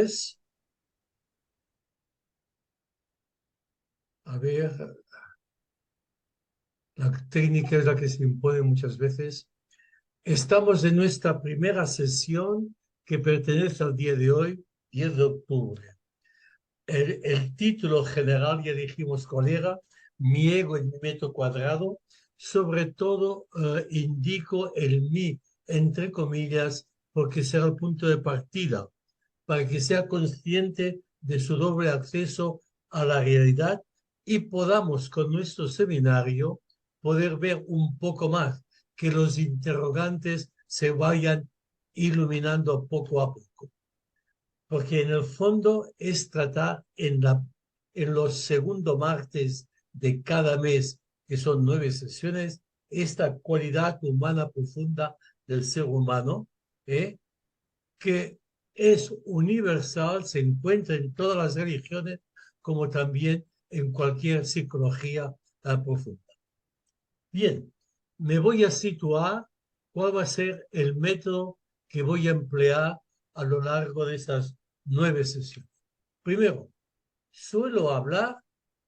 noches. A ver, la técnica es la que se impone muchas veces. Estamos en nuestra primera sesión que pertenece al día de hoy, 10 de octubre. El título general, ya dijimos cuál era, mi ego en mi metro cuadrado. Sobre todo indico el mi, entre comillas, porque será el punto de partida, para que sea consciente de su doble acceso a la realidad y podamos con nuestro seminario poder ver un poco más, que los interrogantes se vayan iluminando poco a poco. Porque en el fondo es tratar en los segundos martes de cada mes, que son 9 sesiones, esta cualidad humana profunda del ser humano, que es universal, se encuentra en todas las religiones, como también en cualquier psicología profunda. Bien, me voy a situar cuál va a ser el método que voy a emplear a lo largo de estas 9 sesiones. Primero, suelo hablar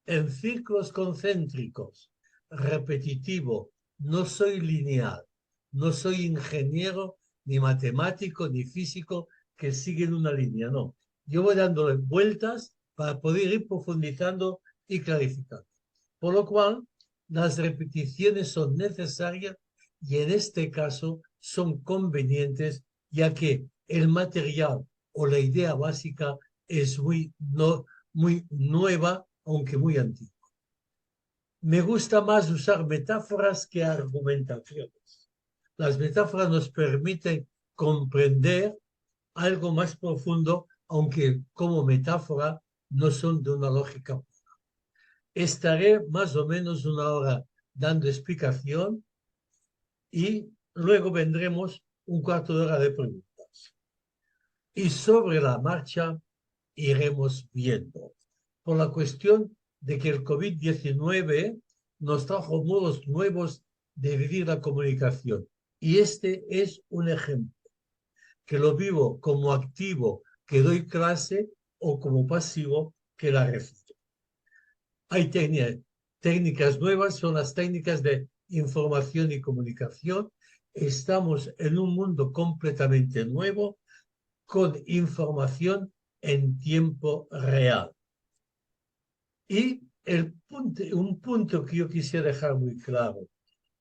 en círculos concéntricos, repetitivo, no soy lineal, no soy ingeniero, ni matemático, ni físico que siguen una línea, no. Yo voy dándole vueltas para poder ir profundizando y clarificando. Por lo cual, las repeticiones son necesarias y en este caso son convenientes, ya que el material o la idea básica es muy nueva, aunque muy antigua. Me gusta más usar metáforas que argumentaciones. Las metáforas nos permiten comprender algo más profundo, aunque como metáfora no son de una lógica. Estaré más o menos una hora dando explicación y luego vendremos un cuarto de hora de preguntas. Y sobre la marcha iremos viendo. Por la cuestión de que el COVID-19 nos trajo modos nuevos de vivir la comunicación. Y este es un ejemplo, que lo vivo como activo, que doy clase, o como pasivo, que la recibo. Hay técnicas nuevas, son las técnicas de información y comunicación. Estamos en un mundo completamente nuevo, con información en tiempo real. Y un punto que yo quisiera dejar muy claro,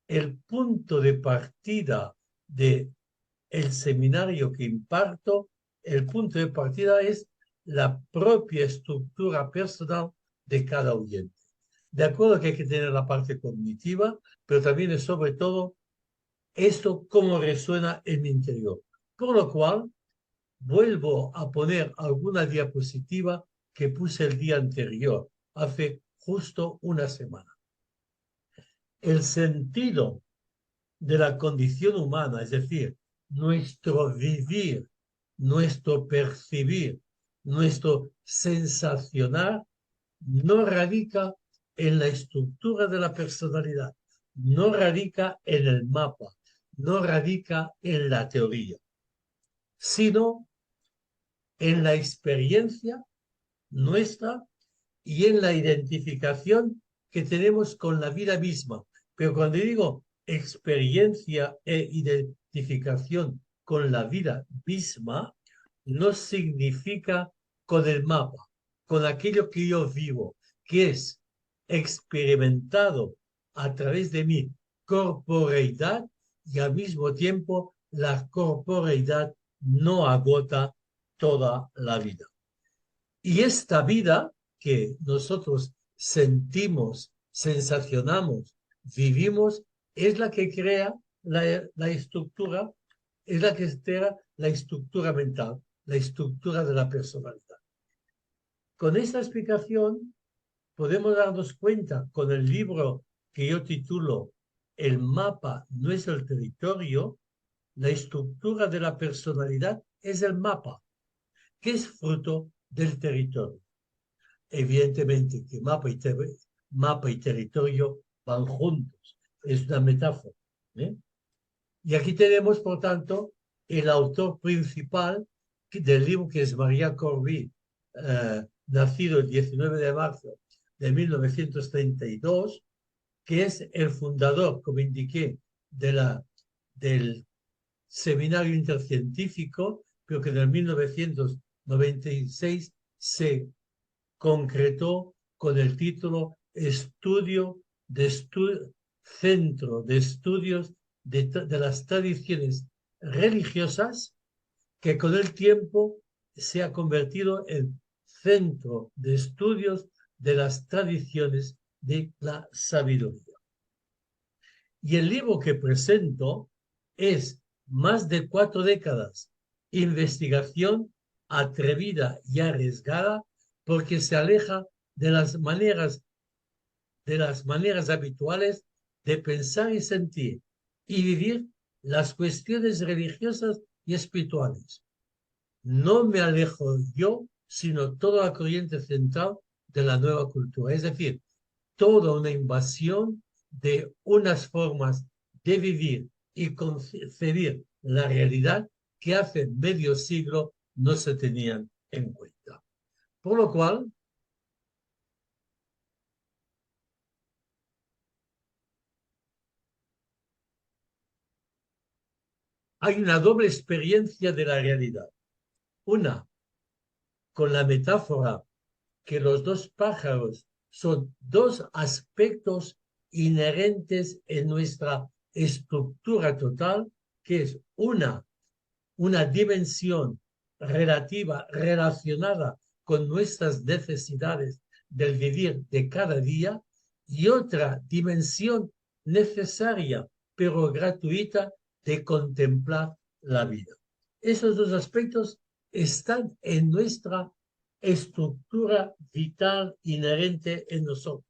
el punto de partida del seminario que imparto, el punto de partida es la propia estructura personal de cada oyente. De acuerdo que hay que tener la parte cognitiva, pero también es sobre todo esto cómo resuena en mi interior. Por lo cual, vuelvo a poner alguna diapositiva que puse el día anterior, hace justo una semana. El sentido de la condición humana, es decir, nuestro vivir, nuestro percibir, nuestro sensacionar, no radica en la estructura de la personalidad, no radica en el mapa, no radica en la teoría, sino en la experiencia nuestra y en la identificación que tenemos con la vida misma. Pero cuando digo experiencia e identificación con la vida misma, no significa con el mapa, con aquello que yo vivo, que es experimentado a través de mi corporeidad, y al mismo tiempo la corporeidad no agota toda la vida. Y esta vida que nosotros sentimos, sensacionamos, vivimos, es la que crea la estructura, es la que crea la estructura mental, la estructura de la personalidad. Con esta explicación podemos darnos cuenta con el libro que yo titulo El mapa no es el territorio, la estructura de la personalidad es el mapa, que es fruto del territorio. Evidentemente que mapa y territorio van juntos, es una metáfora. Y aquí tenemos, por tanto, el autor principal del libro que es Maria Corby, nacido el 19 de marzo de 1932, que es el fundador, como indiqué, del Seminario Intercientífico, pero que en el 1996 se concretó con el título Centro de Estudios de las Tradiciones Religiosas, que con el tiempo se ha convertido en Centro de Estudios de las Tradiciones de la Sabiduría. Y el libro que presento es más de 4 décadas, investigación atrevida y arriesgada, porque se aleja de las maneras habituales de pensar y sentir y vivir las cuestiones religiosas y espirituales. No me alejo yo, sino toda la corriente central de la nueva cultura, es decir, toda una invasión de unas formas de vivir y concebir la realidad que hace medio siglo no se tenían en cuenta. Por lo cual, hay una doble experiencia de la realidad. Una, con la metáfora que los dos pájaros son dos aspectos inherentes en nuestra estructura total, que es una dimensión relativa, relacionada con nuestras necesidades del vivir de cada día, y otra dimensión necesaria, pero gratuita, de contemplar la vida. Esos dos aspectos están en nuestra estructura vital inherente en nosotros.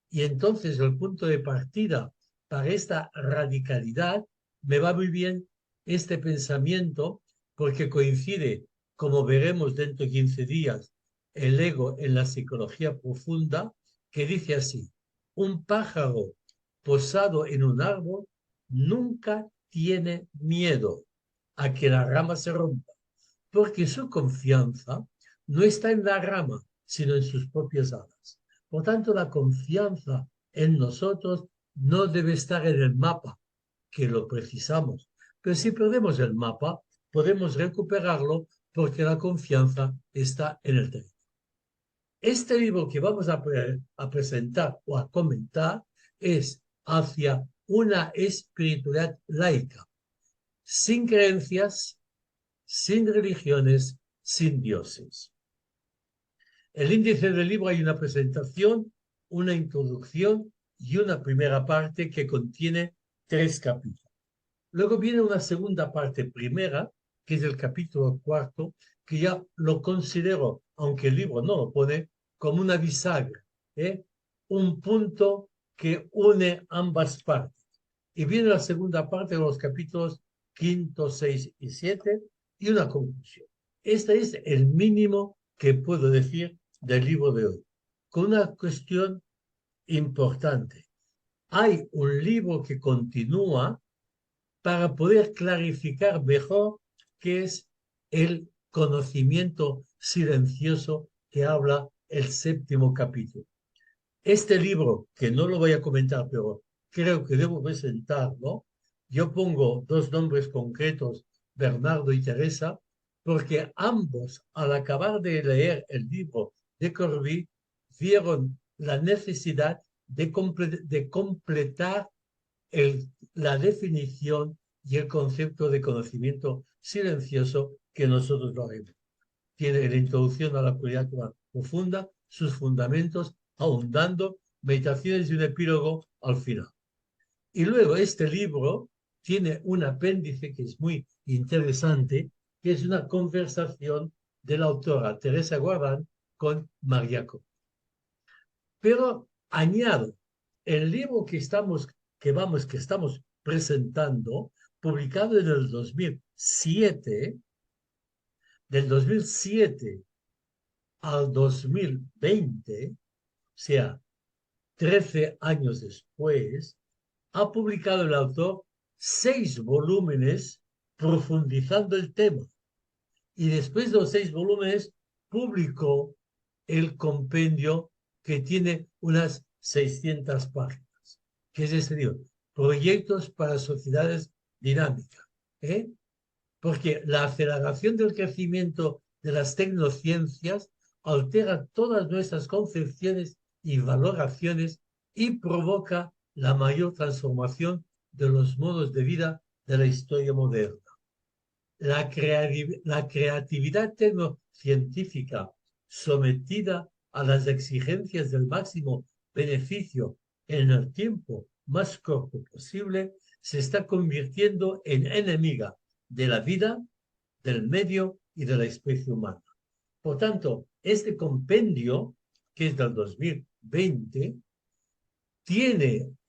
Y entonces el punto de partida para esta radicalidad me va muy bien este pensamiento, porque coincide, como veremos dentro de 15 días, el ego en la psicología profunda, que dice así: un pájaro posado en un árbol nunca tiene miedo a que la rama se rompa, porque su confianza no está en la rama, sino en sus propias alas. Por tanto, la confianza en nosotros no debe estar en el mapa, que lo precisamos. Pero si perdemos el mapa, podemos recuperarlo, porque la confianza está en el terreno. Este libro que vamos a presentar o a comentar es hacia una espiritualidad laica, sin creencias, sin religiones, sin dioses. El índice del libro hay una presentación, una introducción y una primera parte que contiene 3 capítulos. Luego viene una segunda parte primera, que es el capítulo 4, que ya lo considero, aunque el libro no lo pone, como una bisagra, ¿eh? Un punto que une ambas partes. Y viene la segunda parte de los capítulos 5, 6 y 7 y una conclusión. Este es el mínimo que puedo decir del libro de hoy, con una cuestión importante. Hay un libro que continúa para poder clarificar mejor qué es el conocimiento silencioso que habla el 7º capítulo. Este libro, que no lo voy a comentar, pero creo que debo presentarlo, yo pongo 2 nombres concretos, Bernardo y Teresa, porque ambos, al acabar de leer el libro de Corby, vieron la necesidad de completar la definición y el concepto de conocimiento silencioso que nosotros lo haremos. Tiene la introducción a la oscuridad profunda, sus fundamentos, ahondando, meditaciones y un epílogo al final. Y luego este libro tiene un apéndice que es muy interesante, que es una conversación de la autora Teresa Guardán con Maria Corby. Pero añado, el libro que estamos presentando, publicado en el 2007, del 2007 al 2020, o sea, 13 años después, ha publicado el autor 6 volúmenes profundizando el tema. Y después de los 6 volúmenes, publicó el compendio que tiene unas 600 páginas, que es este libro, Proyectos para Sociedades Dinámicas. ¿Eh? Porque la aceleración del crecimiento de las tecnociencias altera todas nuestras concepciones y valoraciones y provoca la mayor transformación de los modos de vida de la historia moderna. La creatividad tecnocientífica sometida a las exigencias del máximo beneficio en el tiempo más corto posible se está convirtiendo en enemiga de la vida, del medio y de la especie humana. Por tanto, este compendio, que es del 2020,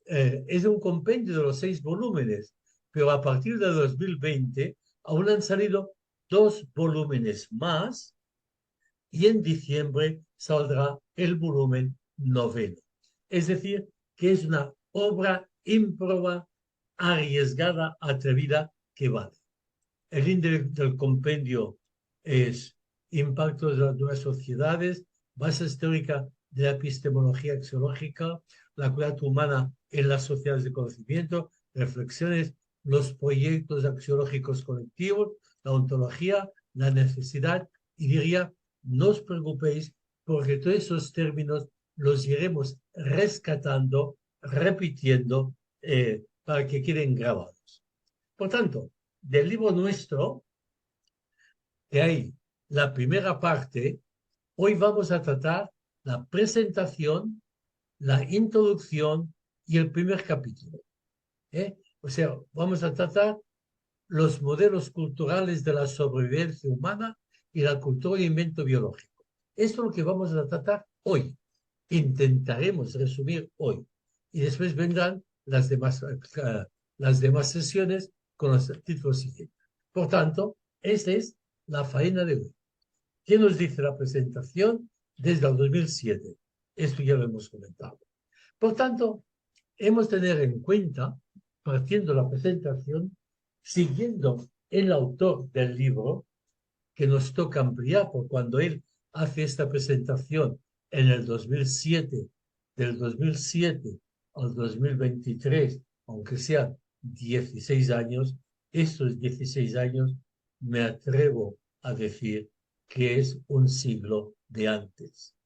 es un compendio de los 6 volúmenes, pero a partir de 2020 aún han salido 2 volúmenes más y en diciembre saldrá el volumen 9. Es decir, que es una obra ímproba, arriesgada, atrevida, que vale. El índice del compendio es Impactos de las nuevas sociedades, bases teóricas de la epistemología axiológica, la cualidad humana en las sociedades de conocimiento, reflexiones, los proyectos axiológicos colectivos, la ontología, la necesidad, y diría, no os preocupéis porque todos esos términos los iremos rescatando, repitiendo, para que queden grabados. Por tanto, del libro nuestro, que hay la primera parte, hoy vamos a tratar la presentación, la introducción y el primer capítulo. O sea, vamos a tratar los modelos culturales de la sobrevivencia humana y la cultura de invento biológico. Esto es lo que vamos a tratar hoy. Intentaremos resumir hoy. Y después vendrán las demás sesiones con los títulos siguientes. Por tanto, esta es la faena de hoy. ¿Qué nos dice la presentación? Desde el 2007. Esto ya lo hemos comentado. Por tanto, hemos de tener en cuenta, partiendo de la presentación, siguiendo el autor del libro, que nos toca ampliar, por cuando él hace esta presentación en el 2007, del 2007 al 2023, aunque sean 16 años, estos 16 años me atrevo a decir que es un siglo de antes.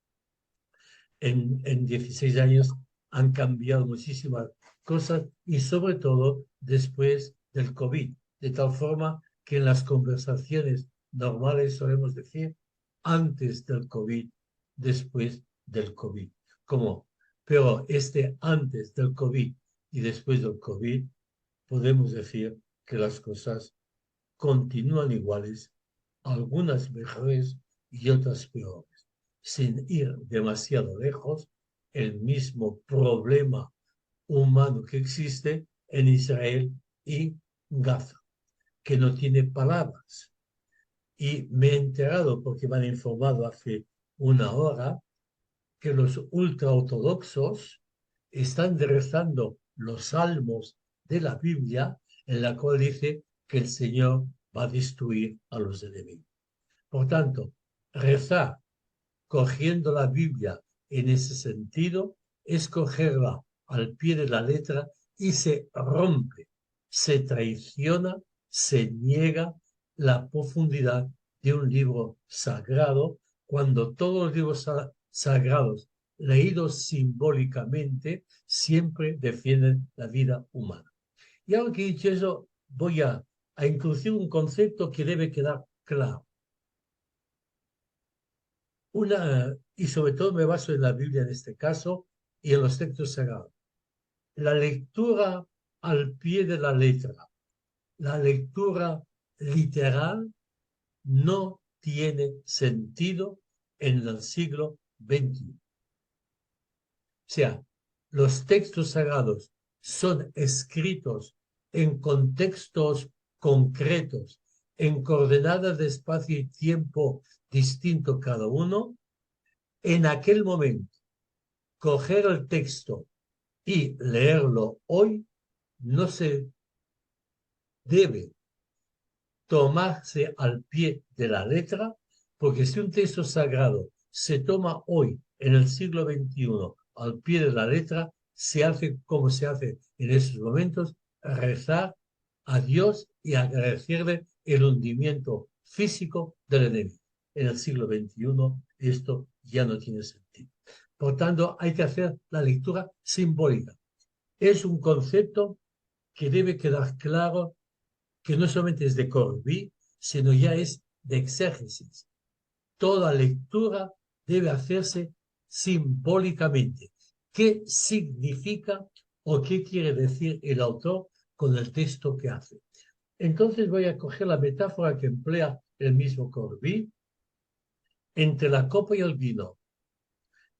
En 16 años han cambiado muchísimas cosas y sobre todo después del COVID, de tal forma que en las conversaciones normales solemos decir antes del COVID, después del COVID. ¿Cómo? Pero antes del COVID y después del COVID, podemos decir que las cosas continúan iguales, algunas mejores y otras peores. Sin ir demasiado lejos, el mismo problema humano que existe en Israel y Gaza, que no tiene palabras. Y me he enterado, porque me han informado hace una hora, que los ultraortodoxos están rezando los salmos de la Biblia, en la cual dice que el Señor va a destruir a los enemigos. Por tanto, rezar cogiendo la Biblia en ese sentido es cogerla al pie de la letra y se rompe, se traiciona, se niega la profundidad de un libro sagrado, cuando todos los libros sagrados leídos simbólicamente siempre defienden la vida humana. Y ahora que he dicho eso, voy a introducir un concepto que debe quedar claro. Y sobre todo me baso en la Biblia en este caso y en los textos sagrados. La lectura al pie de la letra, la lectura literal, no tiene sentido en el siglo XXI. O sea, los textos sagrados son escritos en contextos concretos, en coordenadas de espacio y tiempo distinto cada uno. En aquel momento, coger el texto y leerlo hoy no se debe tomarse al pie de la letra, porque si un texto sagrado se toma hoy, en el siglo XXI, al pie de la letra, se hace como se hace en esos momentos, rezar a Dios y agradecerle el hundimiento físico del enemigo. En el siglo XXI esto ya no tiene sentido. Por tanto, hay que hacer la lectura simbólica. Es un concepto que debe quedar claro que no solamente es de Corbí, sino ya es de exégesis. Toda lectura debe hacerse simbólicamente. ¿Qué significa o qué quiere decir el autor con el texto que hace? Entonces voy a coger la metáfora que emplea el mismo Corbí entre la copa y el vino.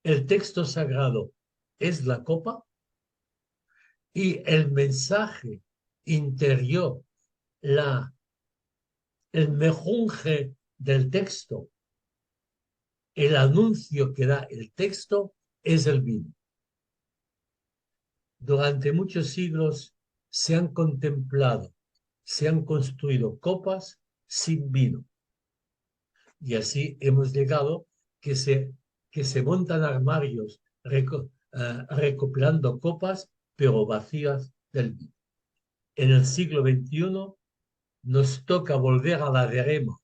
El texto sagrado es la copa y el mensaje interior, el mejunje del texto, el anuncio que da el texto es el vino. Durante muchos siglos se han contemplado, se han construido copas sin vino. Y así hemos llegado que se montan armarios recopilando copas, pero vacías del vino. En el siglo XXI nos toca volver a la verema,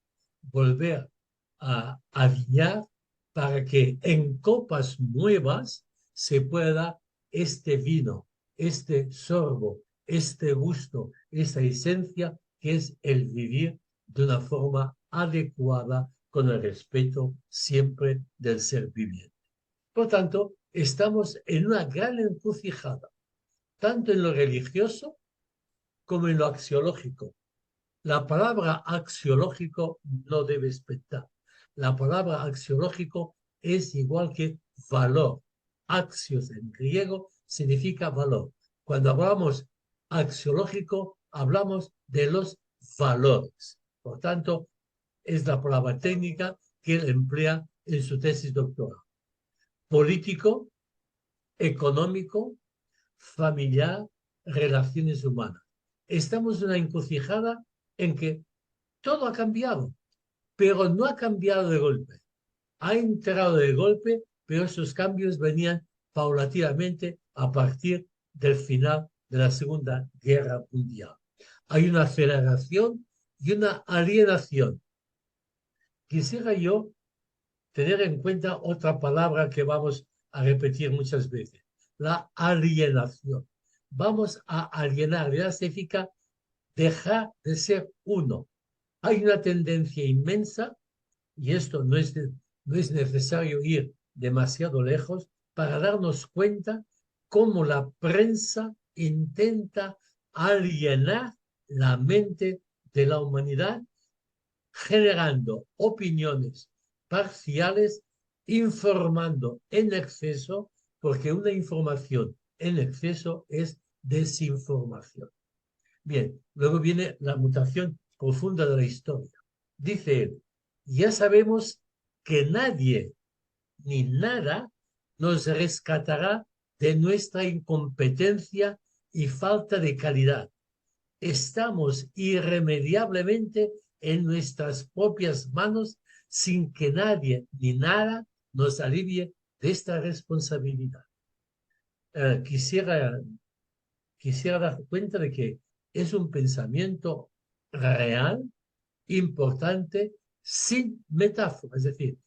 volver a viñar para que en copas nuevas se pueda este vino, este sorbo, este gusto, esta esencia que es el vivir de una forma adecuada con el respeto siempre del ser viviente. Por tanto, estamos en una gran encrucijada, tanto en lo religioso como en lo axiológico. La palabra axiológico no debe espetar. La palabra axiológico es igual que valor. Axios en griego significa valor. Cuando hablamos axiológico, hablamos de los valores. Por tanto, es la palabra técnica que él emplea en su tesis doctoral. Político, económico, familiar, relaciones humanas. Estamos en una encrucijada en que todo ha cambiado, pero no ha cambiado de golpe. Ha entrado de golpe, pero esos cambios venían paulatinamente a partir del final de la Segunda Guerra Mundial. Hay una aceleración y una alienación. Quisiera yo tener en cuenta otra palabra que vamos a repetir muchas veces, la alienación. Vamos a alienar, ya significa dejar de ser uno. Hay una tendencia inmensa, y esto no es necesario ir demasiado lejos para darnos cuenta cómo la prensa intenta alienar la mente de la humanidad, generando opiniones parciales, informando en exceso, porque una información en exceso es desinformación. Bien, luego viene la mutación profunda de la historia. Dice él, ya sabemos que nadie ni nada nos rescatará de nuestra incompetencia y falta de calidad. Estamos irremediablemente en nuestras propias manos sin que nadie ni nada nos alivie de esta responsabilidad. Quisiera dar cuenta de que es un pensamiento real, importante, sin metáfora. Es decir,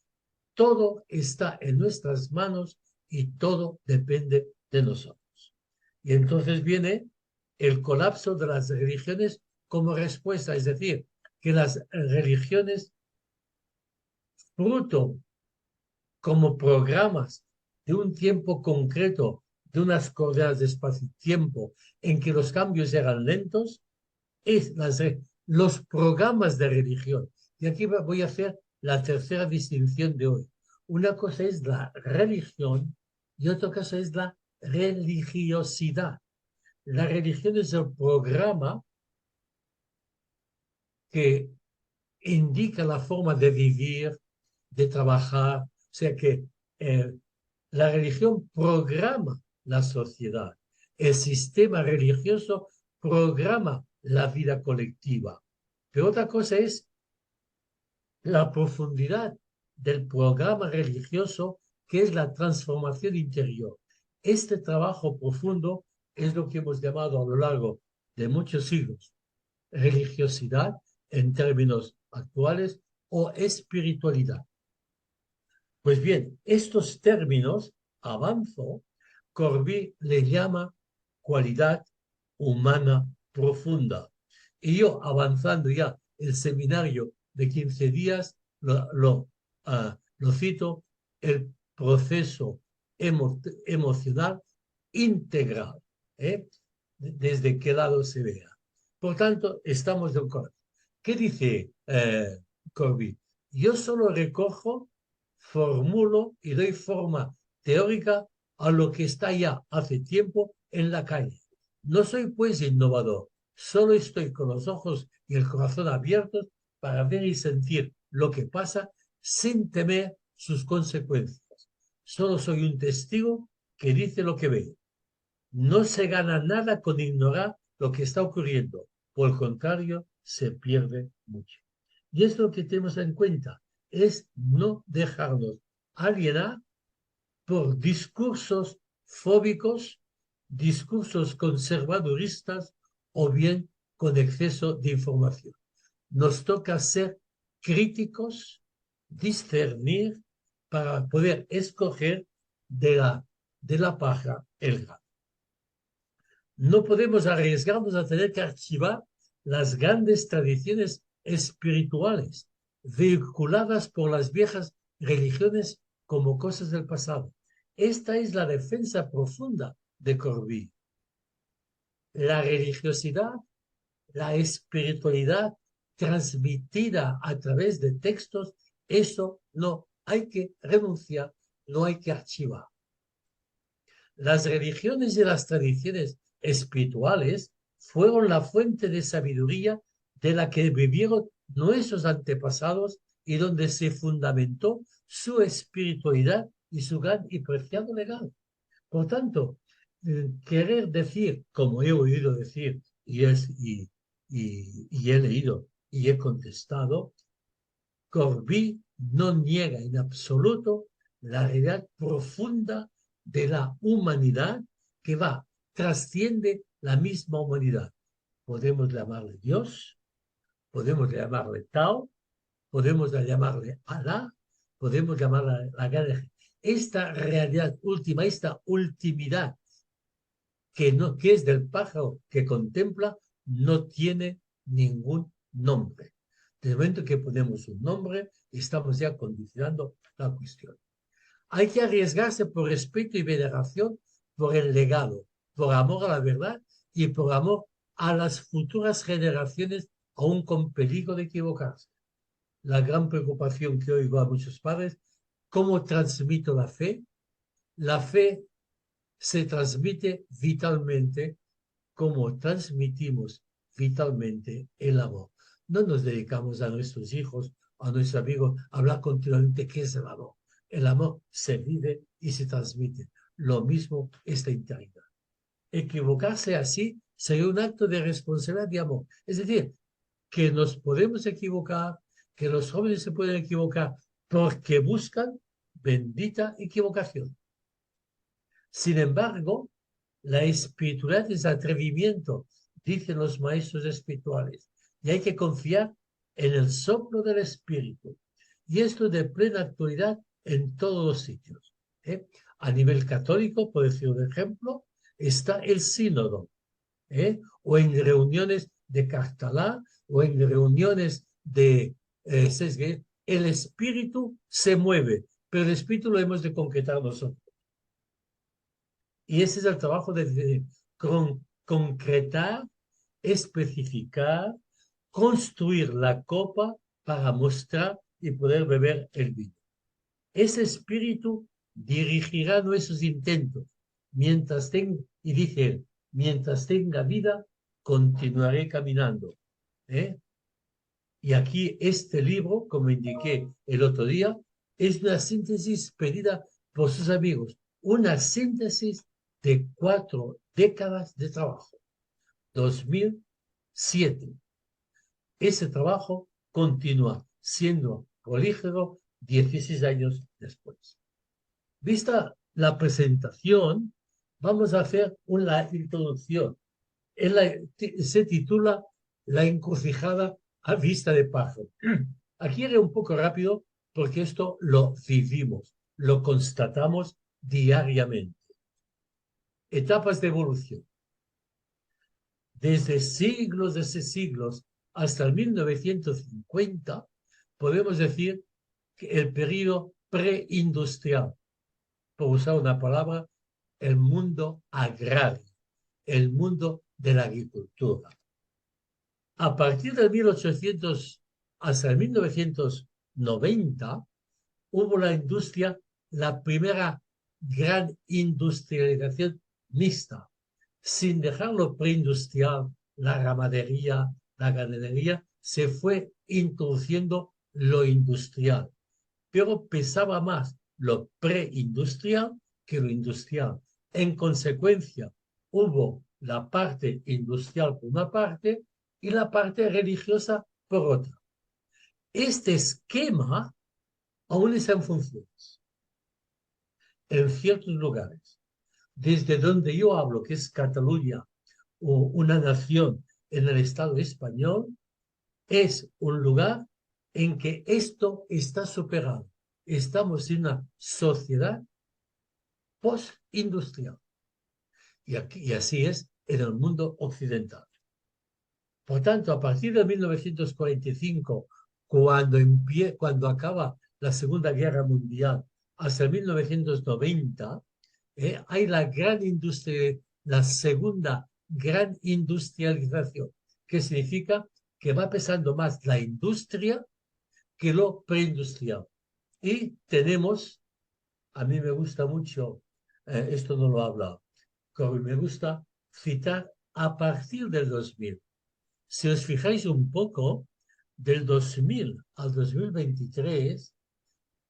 todo está en nuestras manos y todo depende de nosotros. Y entonces viene el colapso de las religiones como respuesta. Es decir, que las religiones, fruto como programas de un tiempo concreto, de unas coordenadas de espacio y tiempo en que los cambios eran lentos, los programas de religión. Y aquí voy a hacer la tercera distinción de hoy. Una cosa es la religión y otra cosa es la religiosidad. La religión es el programa que indica la forma de vivir, de trabajar, o sea que la religión programa la sociedad. El sistema religioso programa la vida colectiva. Pero otra cosa es la profundidad del programa religioso, que es la transformación interior. Este trabajo profundo es lo que hemos llamado a lo largo de muchos siglos religiosidad en términos actuales o espiritualidad. Pues bien, estos términos, avanzo, Corbí le llama cualidad humana profunda. Y yo, avanzando ya el seminario de 15 días, lo cito, el proceso emocional integral, ¿eh? Desde qué lado se vea. Por tanto, estamos de acuerdo. ¿Qué dice Corbí? Yo solo recojo, formulo y doy forma teórica a lo que está ya hace tiempo en la calle. No soy pues innovador, solo estoy con los ojos y el corazón abiertos para ver y sentir lo que pasa sin temer sus consecuencias. Solo soy un testigo que dice lo que ve. No se gana nada con ignorar lo que está ocurriendo. Por el contrario, se pierde mucho. Y esto lo que tenemos en cuenta es no dejarnos alienar por discursos fóbicos, discursos conservaduristas o bien con exceso de información. Nos toca ser críticos, discernir para poder escoger de la paja el grano. No podemos arriesgarnos a tener que archivar las grandes tradiciones espirituales vehiculadas por las viejas religiones como cosas del pasado. Esta es la defensa profunda de Corbí. La religiosidad, la espiritualidad transmitida a través de textos, eso no hay que renunciar, no hay que archivar. Las religiones y las tradiciones espirituales fueron la fuente de sabiduría de la que vivieron nuestros antepasados y donde se fundamentó su espiritualidad y su gran y preciado legado. Por tanto, querer decir, como he oído decir y he leído y he contestado, Corbí no niega en absoluto la realidad profunda de la humanidad que trasciende la misma humanidad. Podemos llamarle Dios, podemos llamarle Tao, podemos llamarle Alá, podemos llamarla la gran. Esta realidad última, esta ultimidad que es del pájaro que contempla, no tiene ningún nombre. Desde el momento que ponemos un nombre, estamos ya condicionando la cuestión. Hay que arriesgarse por respeto y veneración por el legado, por amor a la verdad y por amor a las futuras generaciones, aún con peligro de equivocarse. La gran preocupación que oigo a muchos padres, ¿cómo transmito la fe? La fe se transmite vitalmente como transmitimos vitalmente el amor. No nos dedicamos a nuestros hijos, a nuestros amigos, a hablar continuamente qué es el amor. El amor se vive y se transmite. Lo mismo esta integridad. Equivocarse así sería un acto de responsabilidad y amor. Es decir, que nos podemos equivocar, que los jóvenes se pueden equivocar porque buscan bendita equivocación. Sin embargo, la espiritualidad es atrevimiento, dicen los maestros espirituales, y hay que confiar en el soplo del espíritu. Y esto de plena actualidad en todos los sitios. A nivel católico, por decir un ejemplo, está el sínodo, o en reuniones de Cartalá, o en reuniones de el espíritu se mueve, pero el espíritu lo hemos de concretar nosotros. Y ese es el trabajo de concretar, especificar, construir la copa para mostrar y poder beber el vino. Ese espíritu dirigirá nuestros intentos. Y dice él, mientras tenga vida, continuaré caminando. Y aquí este libro, como indiqué el otro día, es una síntesis pedida por sus amigos. Una síntesis de 4 décadas de trabajo. 2007. ese trabajo continúa siendo prolífero 16 años después. Vista la presentación, vamos a hacer una introducción. Se titula La encrucijada a vista de pájaro. Aquí iré un poco rápido porque esto lo vivimos, lo constatamos diariamente. Etapas de evolución. Desde siglos hasta el 1950, podemos decir que el periodo preindustrial, por usar una palabra, el mundo agrario, el mundo de la agricultura. A partir del 1800 hasta el 1990, hubo la industria, la primera gran industrialización mixta, sin dejarlo preindustrial, la ganadería, se fue introduciendo lo industrial, pero pesaba más lo preindustrial que lo industrial. En consecuencia, hubo la parte industrial por una parte y la parte religiosa por otra. Este esquema aún está en funciones en ciertos lugares. Desde donde yo hablo, que es Cataluña, o una nación en el Estado español, es un lugar en que esto está superado. Estamos en una sociedad postindustrial. Y así es en el mundo occidental. Por tanto, a partir de 1945, cuando acaba la Segunda Guerra Mundial, hasta 1990, hay la segunda gran industrialización, que significa que va pesando más la industria que lo preindustrial. Y tenemos, a mí me gusta mucho, esto no lo he hablado, pero me gusta citar a partir del 2000. Si os fijáis un poco, del 2000 al 2023,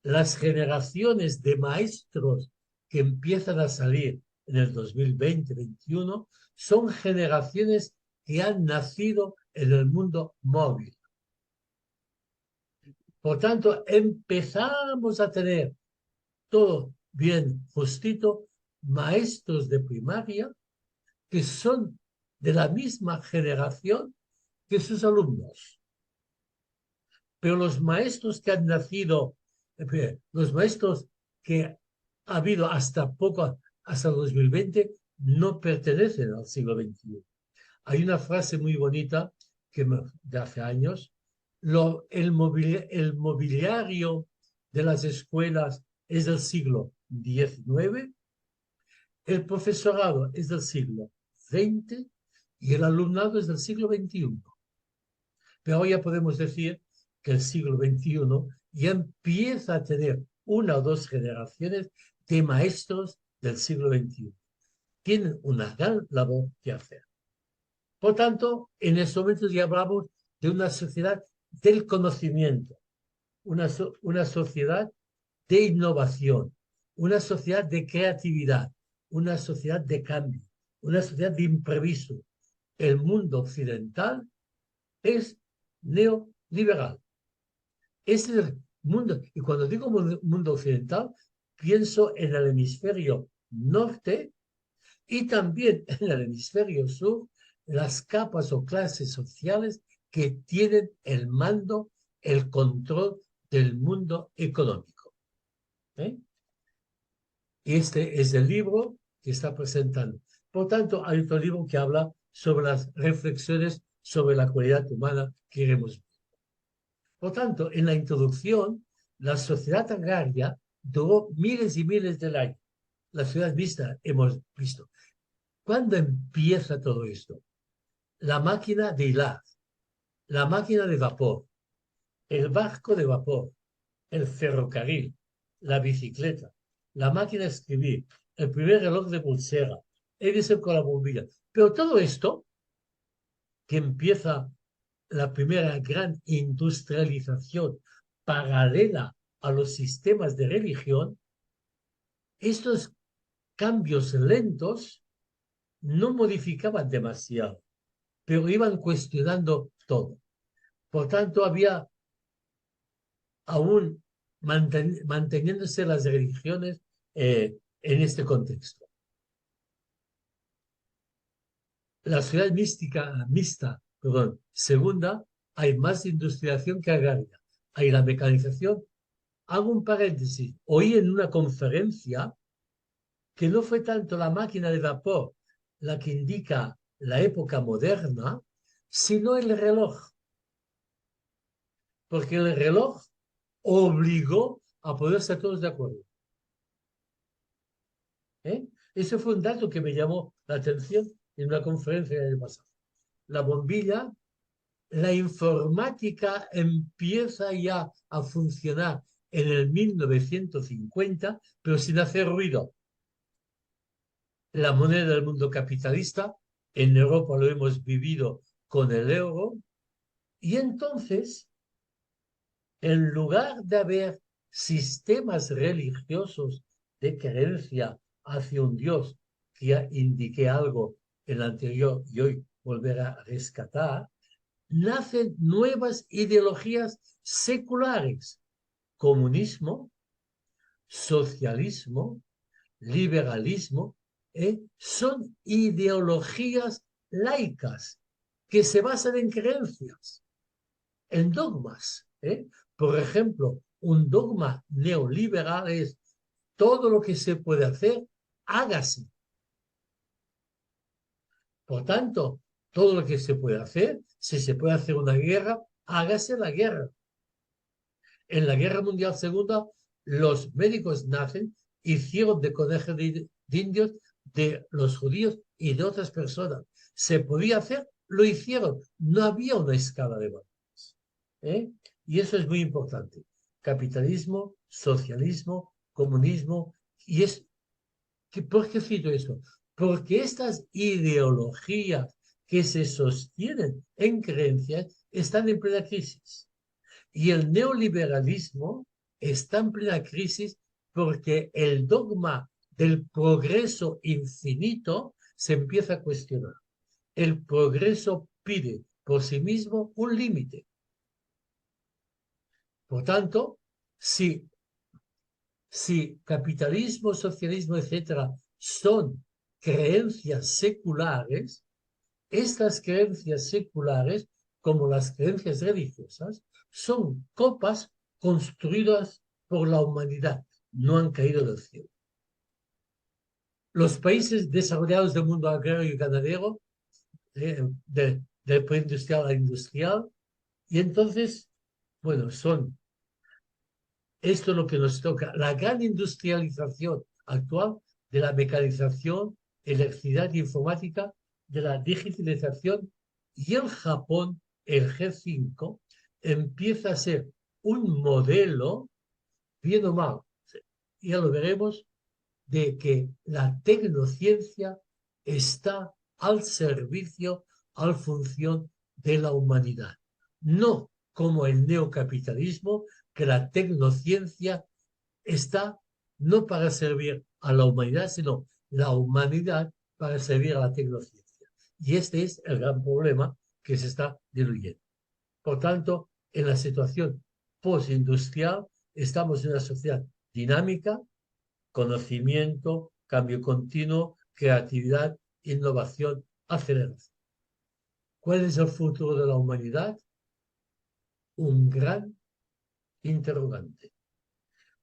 las generaciones de maestros que empiezan a salir en el 2020-21 son generaciones que han nacido en el mundo móvil. Por tanto, empezamos a tener todo bien justito, maestros de primaria que son de la misma generación que sus alumnos. Pero los maestros que han nacido, los maestros que ha habido hasta 2020, no pertenecen al siglo XXI. Hay una frase muy bonita de hace años, el mobiliario de las escuelas es del siglo XIX, el profesorado es del siglo XX y el alumnado es del siglo XXI. Pero hoy ya podemos decir que el siglo XXI ya empieza a tener una o dos generaciones de maestros del siglo XXI. Tienen una gran labor que hacer. Por tanto, en estos momentos ya hablamos de una sociedad del conocimiento, una sociedad de innovación, una sociedad de creatividad, una sociedad de cambio, una sociedad de imprevisto. El mundo occidental es neoliberal. Ese es el mundo. Y cuando digo mundo occidental, pienso en el hemisferio norte y también en el hemisferio sur, las capas o clases sociales que tienen el mando, el control del mundo económico. Este es el libro que está presentando. Por tanto, hay otro libro que habla sobre las reflexiones sobre la cualidad humana que queremos ver. Por tanto, en la introducción, la sociedad agraria duró miles y miles de años. La ciudad vista hemos visto. ¿Cuándo empieza todo esto? La máquina de hilar, la máquina de vapor, el barco de vapor, el ferrocarril, la bicicleta, la máquina de escribir, el primer reloj de pulsera, Edison con la bombilla. Pero todo esto, que empieza la primera gran industrialización paralela a los sistemas de religión, estos cambios lentos no modificaban demasiado, pero iban cuestionando todo. Por tanto, había aún manteniéndose las religiones en este contexto. La ciudad segunda, hay más industrialización que agraria. Hay la mecanización. Hago un paréntesis. Oí en una conferencia que no fue tanto la máquina de vapor la que indica la época moderna, sino el reloj. Porque el reloj obligó a ponerse todos de acuerdo. ¿Eh? Ese fue un dato que me llamó la atención en una conferencia del pasado. La bombilla, la informática empieza ya a funcionar en el 1950, pero sin hacer ruido. La moneda del mundo capitalista, en Europa lo hemos vivido con el euro, y entonces, en lugar de haber sistemas religiosos de creencia hacia un Dios, que ya indiqué algo en el anterior y hoy volver a rescatar, nacen nuevas ideologías seculares: comunismo, socialismo, liberalismo, son ideologías laicas que se basan en creencias, en dogmas. Por ejemplo, un dogma neoliberal es: todo lo que se puede hacer, hágase. Por tanto, todo lo que se puede hacer, si se puede hacer una guerra, hágase la guerra. En la Guerra Mundial Segunda, los médicos nazis hicieron de conejos de indios de los judíos y de otras personas. Se podía hacer, lo hicieron. No había una escala de valores. Y eso es muy importante. Capitalismo, socialismo, comunismo. Y es, ¿por qué cito esto? Porque estas ideologías que se sostienen en creencias están en plena crisis. Y el neoliberalismo está en plena crisis porque el dogma del progreso infinito se empieza a cuestionar. El progreso pide por sí mismo un límite. Por tanto, si capitalismo, socialismo, etcétera, son creencias seculares, estas creencias seculares, como las creencias religiosas, son copas construidas por la humanidad, no han caído del cielo. Los países desarrollados del mundo agrario y ganadero, del preindustrial al industrial, y entonces, bueno, esto es lo que nos toca, la gran industrialización actual de la mecanización, electricidad y informática, de la digitalización, y el Japón, el G5, empieza a ser un modelo, bien o mal, ya lo veremos, de que la tecnociencia está al servicio, al función de la humanidad. No como el neocapitalismo, que la tecnociencia está no para servir a la humanidad, sino la humanidad para servir a la tecnociencia. Y este es el gran problema que se está diluyendo. Por tanto, en la situación postindustrial estamos en una sociedad dinámica, conocimiento, cambio continuo, creatividad, innovación, aceleración. ¿Cuál es el futuro de la humanidad? Un gran interrogante.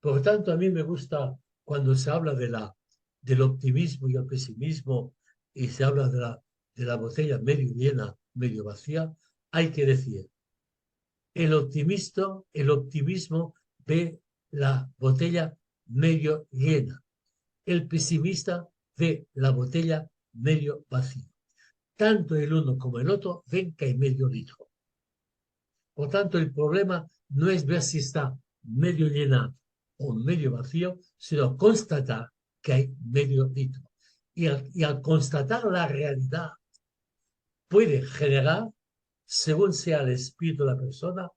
Por tanto, a mí me gusta cuando se habla del optimismo y el pesimismo y se habla de la botella medio llena, medio vacía, hay que decir, el optimismo ve la botella medio llena. El pesimista ve la botella medio vacía. Tanto el uno como el otro ven que hay medio litro. Por tanto, el problema no es ver si está medio llena o medio vacío, sino constatar que hay medio litro. Y al constatar la realidad, puede generar, según sea el espíritu de la persona,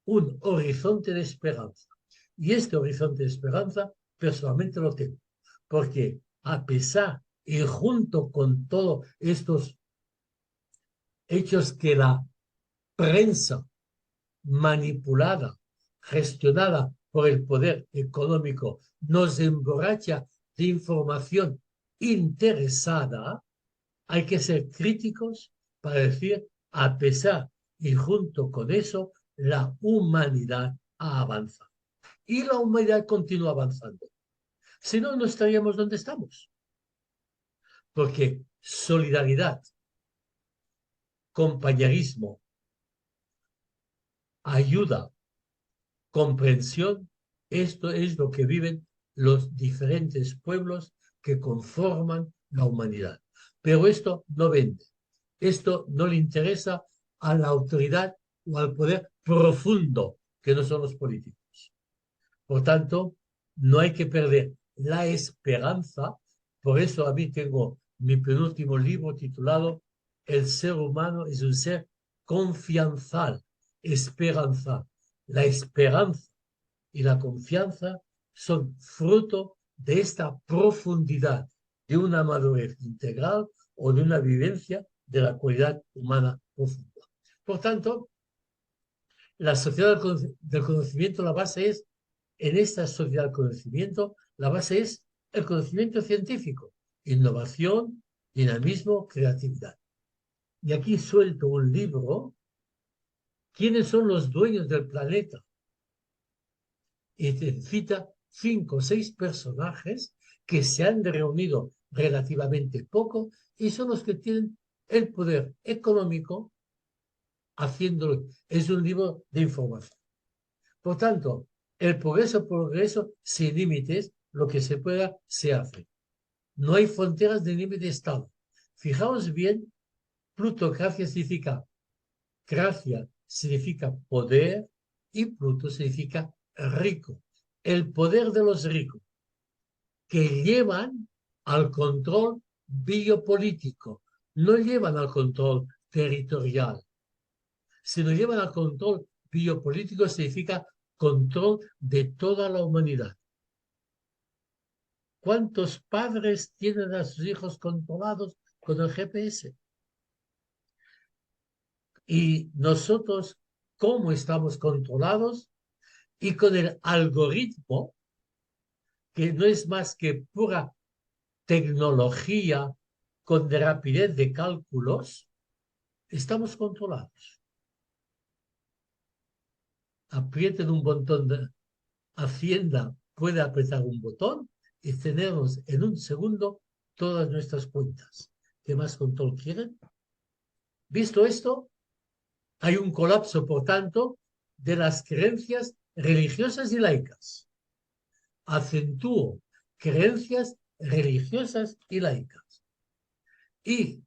un horizonte de esperanza. Y este horizonte de esperanza, personalmente lo tengo. Porque a pesar y junto con todos estos hechos que la prensa manipulada, gestionada por el poder económico, nos emborracha de información interesada, hay que ser críticos para decir, a pesar y junto con eso, la humanidad ha avanzado. Y la humanidad continúa avanzando. Si no, no estaríamos donde estamos. Porque solidaridad, compañerismo, ayuda, comprensión, esto es lo que viven los diferentes pueblos que conforman la humanidad. Pero esto no vende, esto no le interesa a la autoridad o al poder profundo que no son los políticos. Por tanto, no hay que perder la esperanza. Por eso a mí tengo mi penúltimo libro titulado El ser humano es un ser confianzal, esperanzal. La esperanza y la confianza son fruto de esta profundidad, de una madurez integral o de una vivencia de la cualidad humana profunda. Por tanto, la sociedad del conocimiento, la base es, en esta sociedad del conocimiento, la base es el conocimiento científico, innovación, dinamismo, creatividad. Y aquí suelto un libro, ¿quiénes son los dueños del planeta? Y te cita 5 o 6 personajes que se han reunido relativamente poco y son los que tienen el poder económico haciéndolo. Es un libro de información. Por tanto, el progreso sin límites, lo que se pueda, se hace. No hay fronteras de límite de Estado. Fijaos bien, plutocracia significa gracia, significa poder y Pluto significa rico. El poder de los ricos que llevan al control biopolítico, no llevan al control territorial. Si lo llevan al control biopolítico, significa control de toda la humanidad. ¿Cuántos padres tienen a sus hijos controlados con el GPS? Y nosotros, ¿cómo estamos controlados? Y con el algoritmo, que no es más que pura tecnología con rapidez de cálculos, estamos controlados. Aprieten un botón de Hacienda, puede apretar un botón y tenemos en un segundo todas nuestras cuentas. ¿Qué más control quieren? Visto esto, hay un colapso, por tanto, de las creencias religiosas y laicas. Acentúo, creencias religiosas y laicas. Y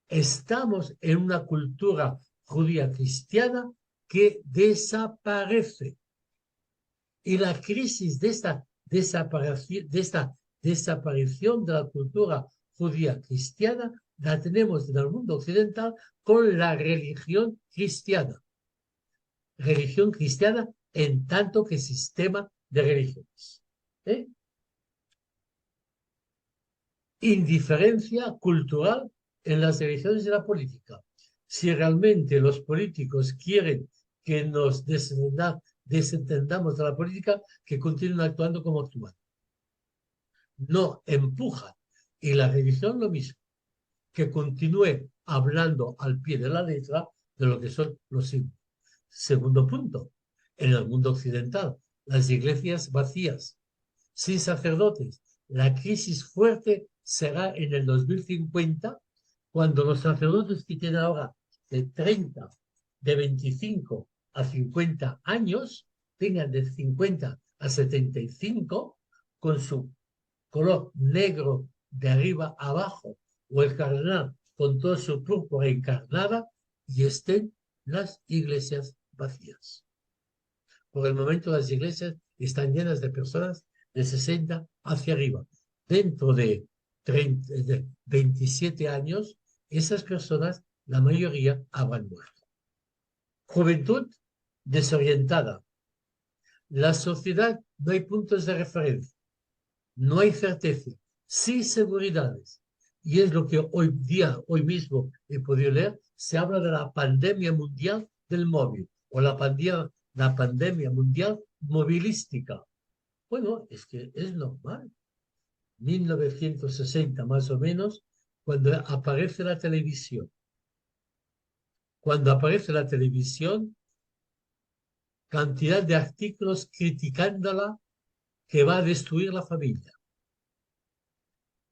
estamos en una cultura judía cristiana que desaparece. Y la crisis de esta desaparición de la cultura judía cristiana la tenemos en el mundo occidental con la religión cristiana. Religión cristiana en tanto que sistema de religiones. Indiferencia cultural en las religiones y la política. Si realmente los políticos quieren que nos desentendamos de la política, que continúen actuando como actúan. No empujan. Y la religión lo mismo, que continúe hablando al pie de la letra de lo que son los símbolos. Segundo punto, en el mundo occidental, las iglesias vacías, sin sacerdotes. La crisis fuerte será en el 2050, cuando los sacerdotes que tienen ahora de 30, de 25 a 50 años, tengan de 50 a 75, con su color negro de arriba a abajo, o el cardenal con toda su púrpura encarnada, y estén las iglesias vacías. Por el momento las iglesias están llenas de personas de 60 hacia arriba. Dentro de 27 años, esas personas, la mayoría, habrán muerto. Juventud desorientada. La sociedad, no hay puntos de referencia, no hay certeza, sí seguridades. Y es lo que hoy mismo he podido leer, se habla de la pandemia mundial del móvil. o la pandemia mundial movilística. Bueno, es que es normal. 1960 más o menos, cuando aparece la televisión. Cuando aparece la televisión, cantidad de artículos criticándola que va a destruir la familia.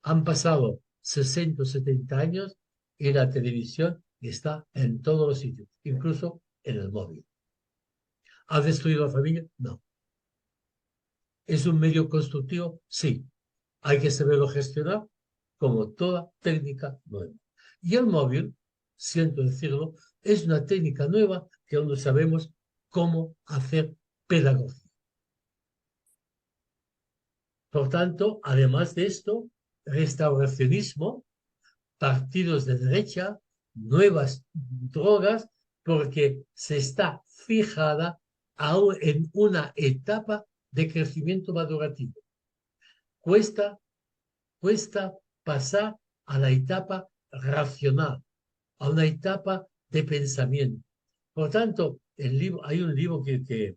Han pasado 60 o 70 años y la televisión está en todos los sitios, incluso en el móvil. ¿Ha destruido la familia? No. ¿Es un medio constructivo? Sí. Hay que saberlo gestionar como toda técnica nueva. Y el móvil, siento decirlo, es una técnica nueva que aún no sabemos cómo hacer pedagogía. Por tanto, además de esto, restauracionismo, partidos de derecha, nuevas drogas, porque se está fijada aún en una etapa de crecimiento madurativo. Cuesta pasar a la etapa racional, a una etapa de pensamiento. Por tanto, hay un libro que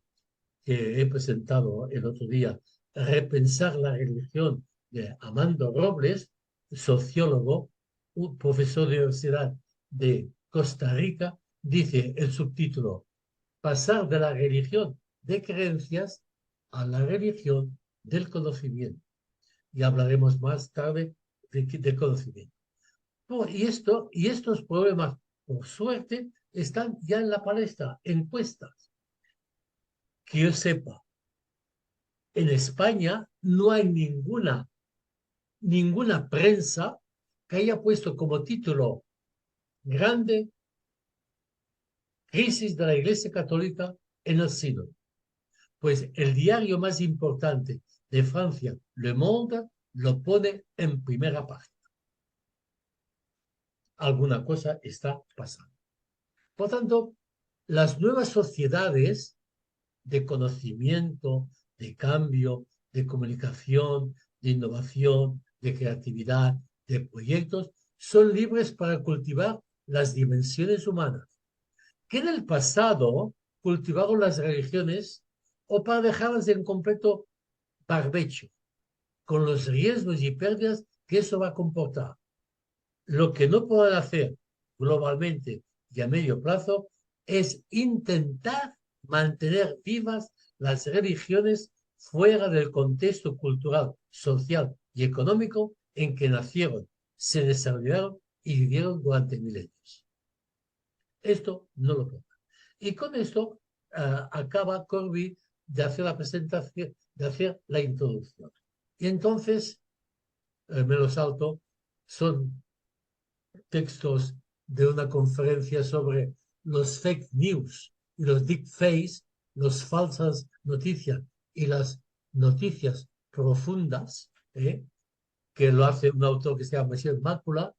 he presentado el otro día, Repensar la religión, de Amando Robles, sociólogo, un profesor de universidad de Costa Rica, dice el subtítulo, pasar de la religión de creencias a la religión del conocimiento. Y hablaremos más tarde de conocimiento. Y estos problemas, por suerte, están ya en la palestra, encuestas. Que yo sepa, en España no hay ninguna prensa que haya puesto como título grande crisis de la Iglesia Católica en el Sínodo. Pues el diario más importante de Francia, Le Monde, lo pone en primera página. Alguna cosa está pasando. Por tanto, las nuevas sociedades de conocimiento, de cambio, de comunicación, de innovación, de creatividad, de proyectos, son libres para cultivar las dimensiones humanas, que en el pasado cultivaron las religiones o para dejarlas en completo barbecho, con los riesgos y pérdidas que eso va a comportar. Lo que no pueden hacer globalmente y a medio plazo es intentar mantener vivas las religiones fuera del contexto cultural, social y económico en que nacieron, se desarrollaron y vivieron durante milenios. Esto no lo puede. Y con esto acaba Corby de hacer la presentación, de hacer la introducción. Y entonces, me lo salto, son textos de una conferencia sobre los fake news y los deepfakes, las falsas noticias y las noticias profundas, que lo hace un autor que se llama Michel Mácula,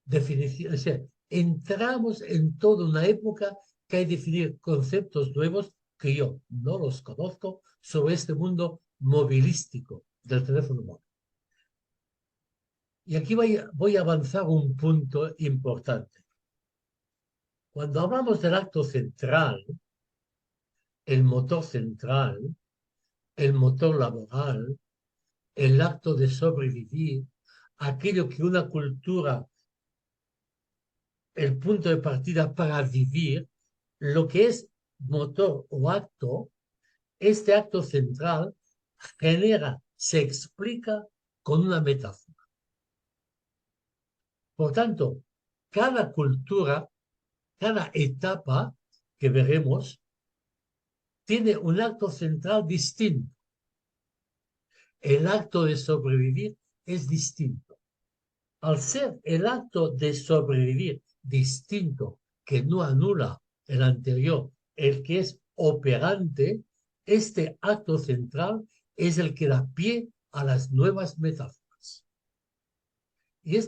definición, o sea, entramos en toda una época que hay que definir conceptos nuevos que yo no los conozco sobre este mundo movilístico del teléfono móvil. Y aquí voy a avanzar un punto importante. Cuando hablamos del acto central, el motor central, el motor laboral, el acto de sobrevivir, aquello que una cultura, el punto de partida para vivir, lo que es motor o acto, este acto central se explica con una metáfora. Por tanto, cada cultura, cada etapa que veremos, tiene un acto central distinto. El acto de sobrevivir es distinto. Al ser el acto de sobrevivir distinto, que no anula el anterior, el que es operante, este acto central es el que da pie a las nuevas metáforas. Y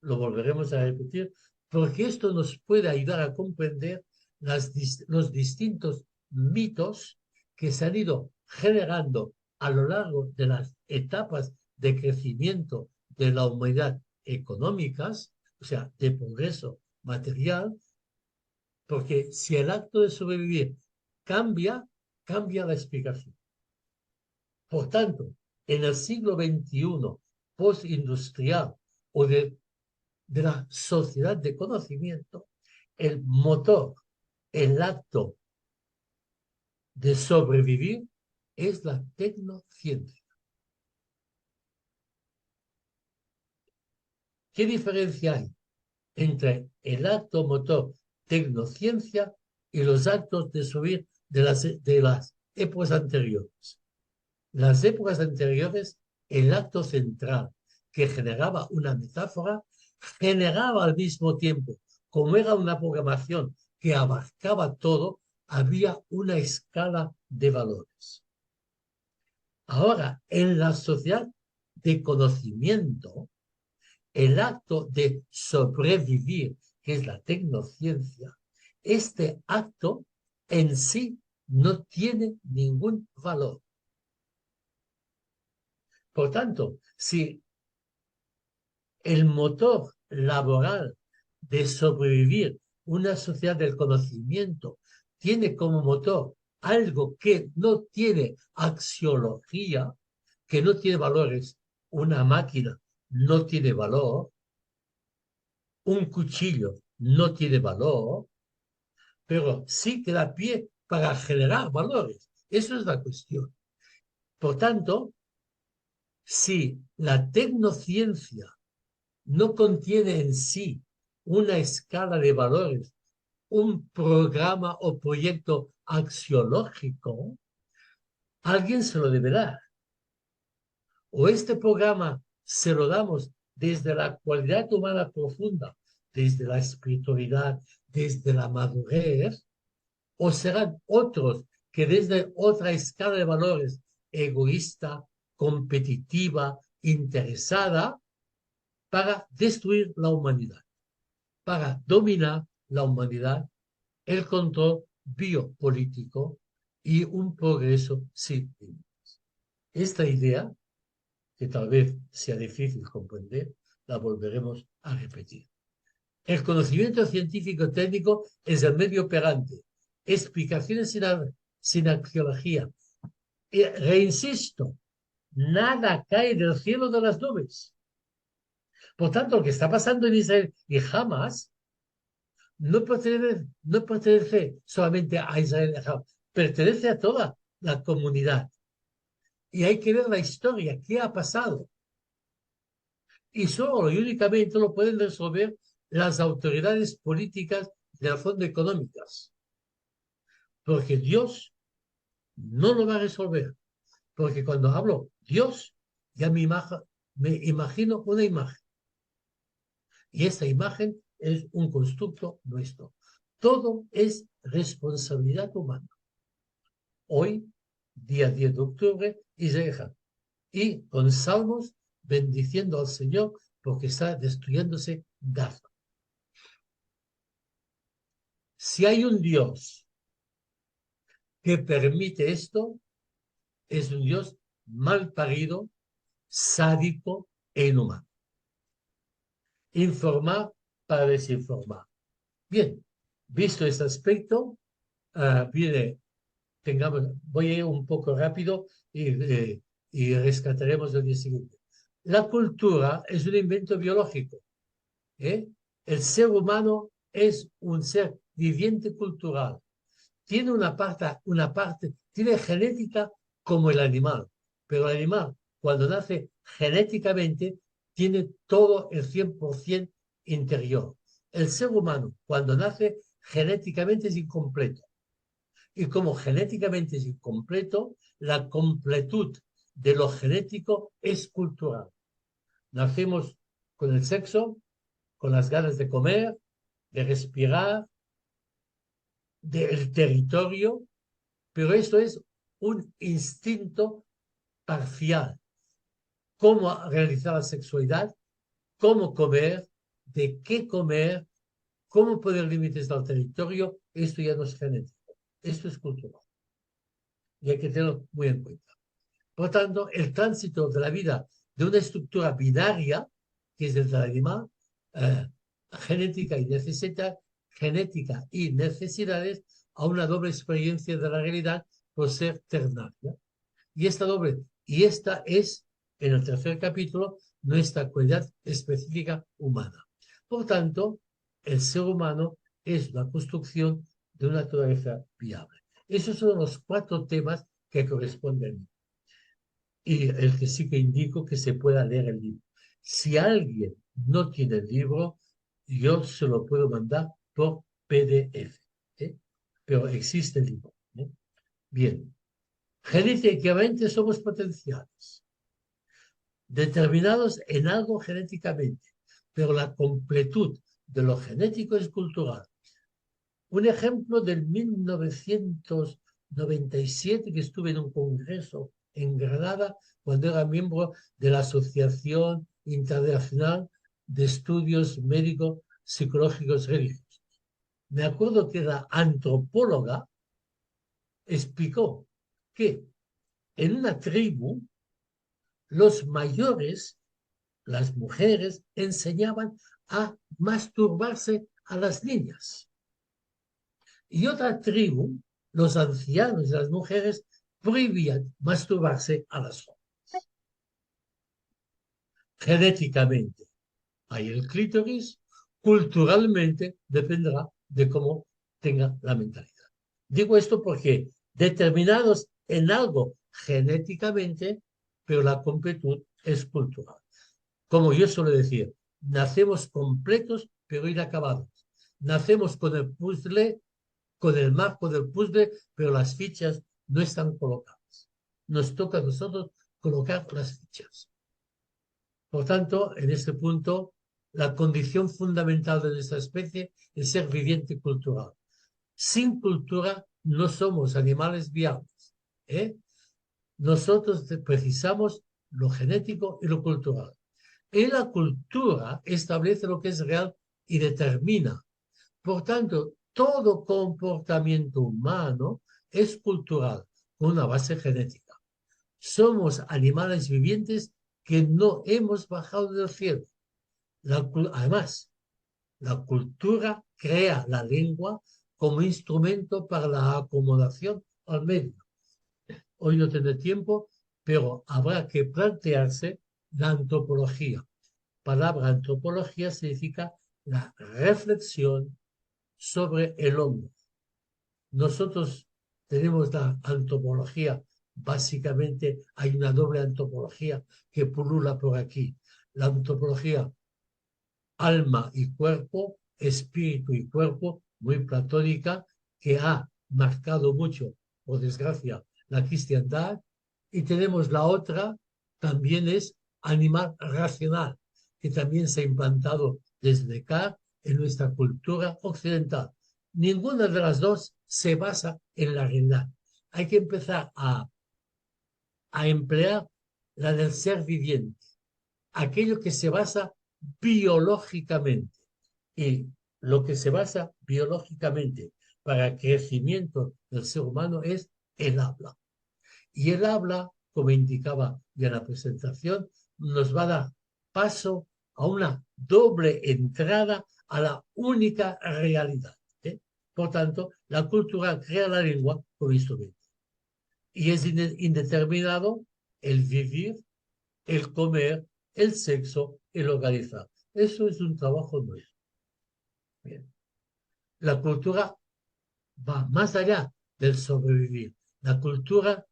lo volveremos a repetir, porque esto nos puede ayudar a comprender los distintos mitos que se han ido generando a lo largo de las etapas de crecimiento de la humanidad económicas, o sea, de progreso material, Porque si el acto de sobrevivir cambia, cambia la explicación. Por tanto, en el siglo XXI, postindustrial o de la sociedad de conocimiento, el motor, el acto de sobrevivir es la tecnociencia. ¿Qué diferencia hay entre el acto motor tecnociencia y los actos de subir de las épocas anteriores? Las épocas anteriores, el acto central que generaba una metáfora, generaba al mismo tiempo, como era una programación que abarcaba todo, había una escala de valores. Ahora, en la sociedad de conocimiento, el acto de sobrevivir, que es la tecnociencia, este acto en sí no tiene ningún valor. Por tanto, si el motor laboral de sobrevivir una sociedad del conocimiento tiene como motor algo que no tiene axiología, que no tiene valores, una máquina no tiene valor, un cuchillo no tiene valor, pero sí que da pie para generar valores. Eso es la cuestión. Por tanto, si la tecnociencia no contiene en sí una escala de valores, un programa o proyecto axiológico, alguien se lo debe dar. O este programa se lo damos desde la cualidad humana profunda, desde la espiritualidad, desde la madurez, o serán otros que desde otra escala de valores egoísta, competitiva, interesada, para destruir la humanidad, para dominar la humanidad, el control biopolítico y un progreso sin límites. Esta idea, que tal vez sea difícil comprender, la volveremos a repetir. El conocimiento científico técnico es el medio operante. Explicaciones sin axiología. Y reinsisto, nada cae del cielo de las nubes. Por tanto, lo que está pasando en Israel y Hamas no pertenece solamente a Israel y Hamas, pertenece a toda la comunidad. Y hay que ver la historia, qué ha pasado. Y solo y únicamente lo pueden resolver las autoridades políticas de la fondo económicas. Porque Dios no lo va a resolver. Porque cuando hablo Dios, ya me imagino una imagen. Y esta imagen es un constructo nuestro. Todo es responsabilidad humana. Hoy, día 10 de octubre, y con salmos bendiciendo al Señor porque está destruyéndose Gaza. Si hay un Dios que permite esto, es un Dios mal parido, sádico e inhumano. Informar para desinformar. Bien, visto este aspecto, voy a ir un poco rápido y rescataremos el día siguiente. La cultura es un invento biológico. El ser humano es un ser viviente cultural. Tiene una parte, tiene genética como el animal, pero el animal, cuando nace genéticamente, tiene todo el 100% interior. El ser humano, cuando nace genéticamente, es incompleto. Y como genéticamente es incompleto, la completud de lo genético es cultural. Nacemos con el sexo, con las ganas de comer, de respirar, del territorio, pero esto es un instinto parcial. Cómo realizar la sexualidad, cómo comer, de qué comer, cómo poner límites al territorio, esto ya no es genético, esto es cultural. Y hay que tenerlo muy en cuenta. Por tanto, el tránsito de la vida de una estructura binaria, que es el del animal, genética y necesita genética y necesidades a una doble experiencia de la realidad por ser ternaria. Y esta es, en el tercer capítulo, nuestra cualidad específica humana. Por tanto, el ser humano es la construcción de una naturaleza viable. Esos son los 4 temas que corresponden. Y el que sí que indico que se pueda leer el libro. Si alguien no tiene el libro, yo se lo puedo mandar por PDF. ¿Eh? Pero existe el libro. ¿Eh? Bien. Genéticamente somos potenciales, determinados en algo genéticamente, pero la completud de lo genético es cultural. Un ejemplo del 1997 que estuve en un congreso en Granada cuando era miembro de la Asociación Internacional de Estudios Médicos Psicológicos Religiosos. Me acuerdo que la antropóloga explicó que en una tribu los mayores, las mujeres, enseñaban a masturbarse a las niñas. Y otra tribu, los ancianos y las mujeres, prohibían masturbarse a las jóvenes. Genéticamente hay el clítoris, culturalmente dependerá de cómo tenga la mentalidad. Digo esto porque determinados en algo genéticamente, pero la completud es cultural. Como yo suelo decir, nacemos completos pero inacabados. Nacemos con el puzzle, con el marco del puzzle, pero las fichas no están colocadas. Nos toca a nosotros colocar las fichas. Por tanto, en este punto, la condición fundamental de nuestra especie es ser viviente cultural. Sin cultura no somos animales viables. ¿Eh? Nosotros precisamos lo genético y lo cultural. Y la cultura establece lo que es real y determina. Por tanto, todo comportamiento humano es cultural, con una base genética. Somos animales vivientes que no hemos bajado del cielo. Además, la cultura crea la lengua como instrumento para la acomodación al medio. Hoy no tendré tiempo, pero habrá que plantearse la antropología. Palabra antropología significa la reflexión sobre el hombre. Nosotros tenemos la antropología, básicamente hay una doble antropología que pulula por aquí. La antropología alma y cuerpo, espíritu y cuerpo, muy platónica, que ha marcado mucho, por desgracia, la cristiandad. Y tenemos la otra, también es animal racional, que también se ha implantado desde acá en nuestra cultura occidental. Ninguna de las dos se basa en la realidad. Hay que empezar a emplear la del ser viviente, aquello que se basa biológicamente. Y lo que se basa biológicamente para el crecimiento del ser humano es el habla. Y el habla, como indicaba ya en la presentación, nos va a dar paso a una doble entrada a la única realidad. ¿Eh? Por tanto, la cultura crea la lengua como instrumento. Y es indeterminado el vivir, el comer, el sexo, el organizar. Eso es un trabajo nuestro. Bien. La cultura va más allá del sobrevivir. La cultura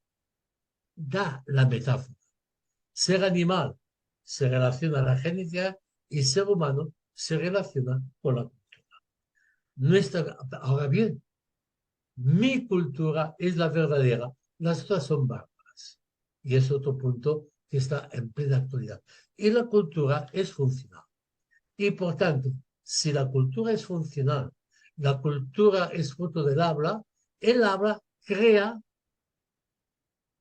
da la metáfora. Ser animal se relaciona a la genética y ser humano se relaciona con la cultura. Ahora bien, mi cultura es la verdadera, las otras son bárbaras. Y es otro punto que está en plena actualidad. Y la cultura es funcional. Y por tanto, si la cultura es funcional, la cultura es fruto del habla, el habla crea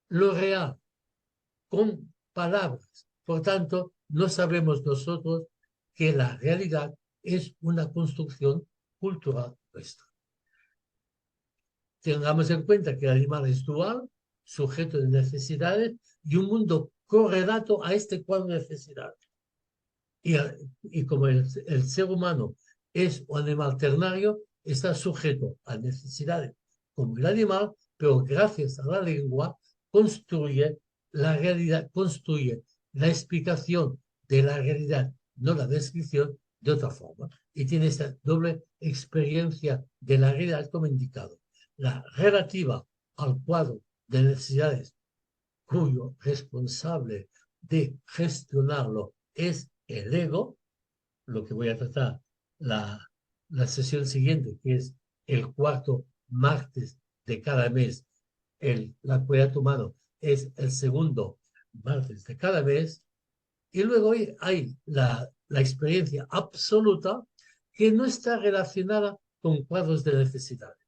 lo real con palabras. Por tanto, no sabemos nosotros que la realidad es una construcción cultural nuestra. Tengamos en cuenta que el animal es dual, sujeto de necesidades y un mundo correlato a este cuadro de necesidades. Y como el ser humano es un animal ternario, está sujeto a necesidades como el animal, pero gracias a la lengua construye la realidad, construye la explicación de la realidad, no la descripción, de otra forma. Y tiene esta doble experiencia de la realidad como indicado. La relativa al cuadro de necesidades cuyo responsable de gestionarlo es el ego, lo que voy a tratar la sesión siguiente, que es el cuarto martes de cada mes. La cuidad humano es el segundo martes de cada mes. Y luego hay la experiencia absoluta que no está relacionada con cuadros de necesidades.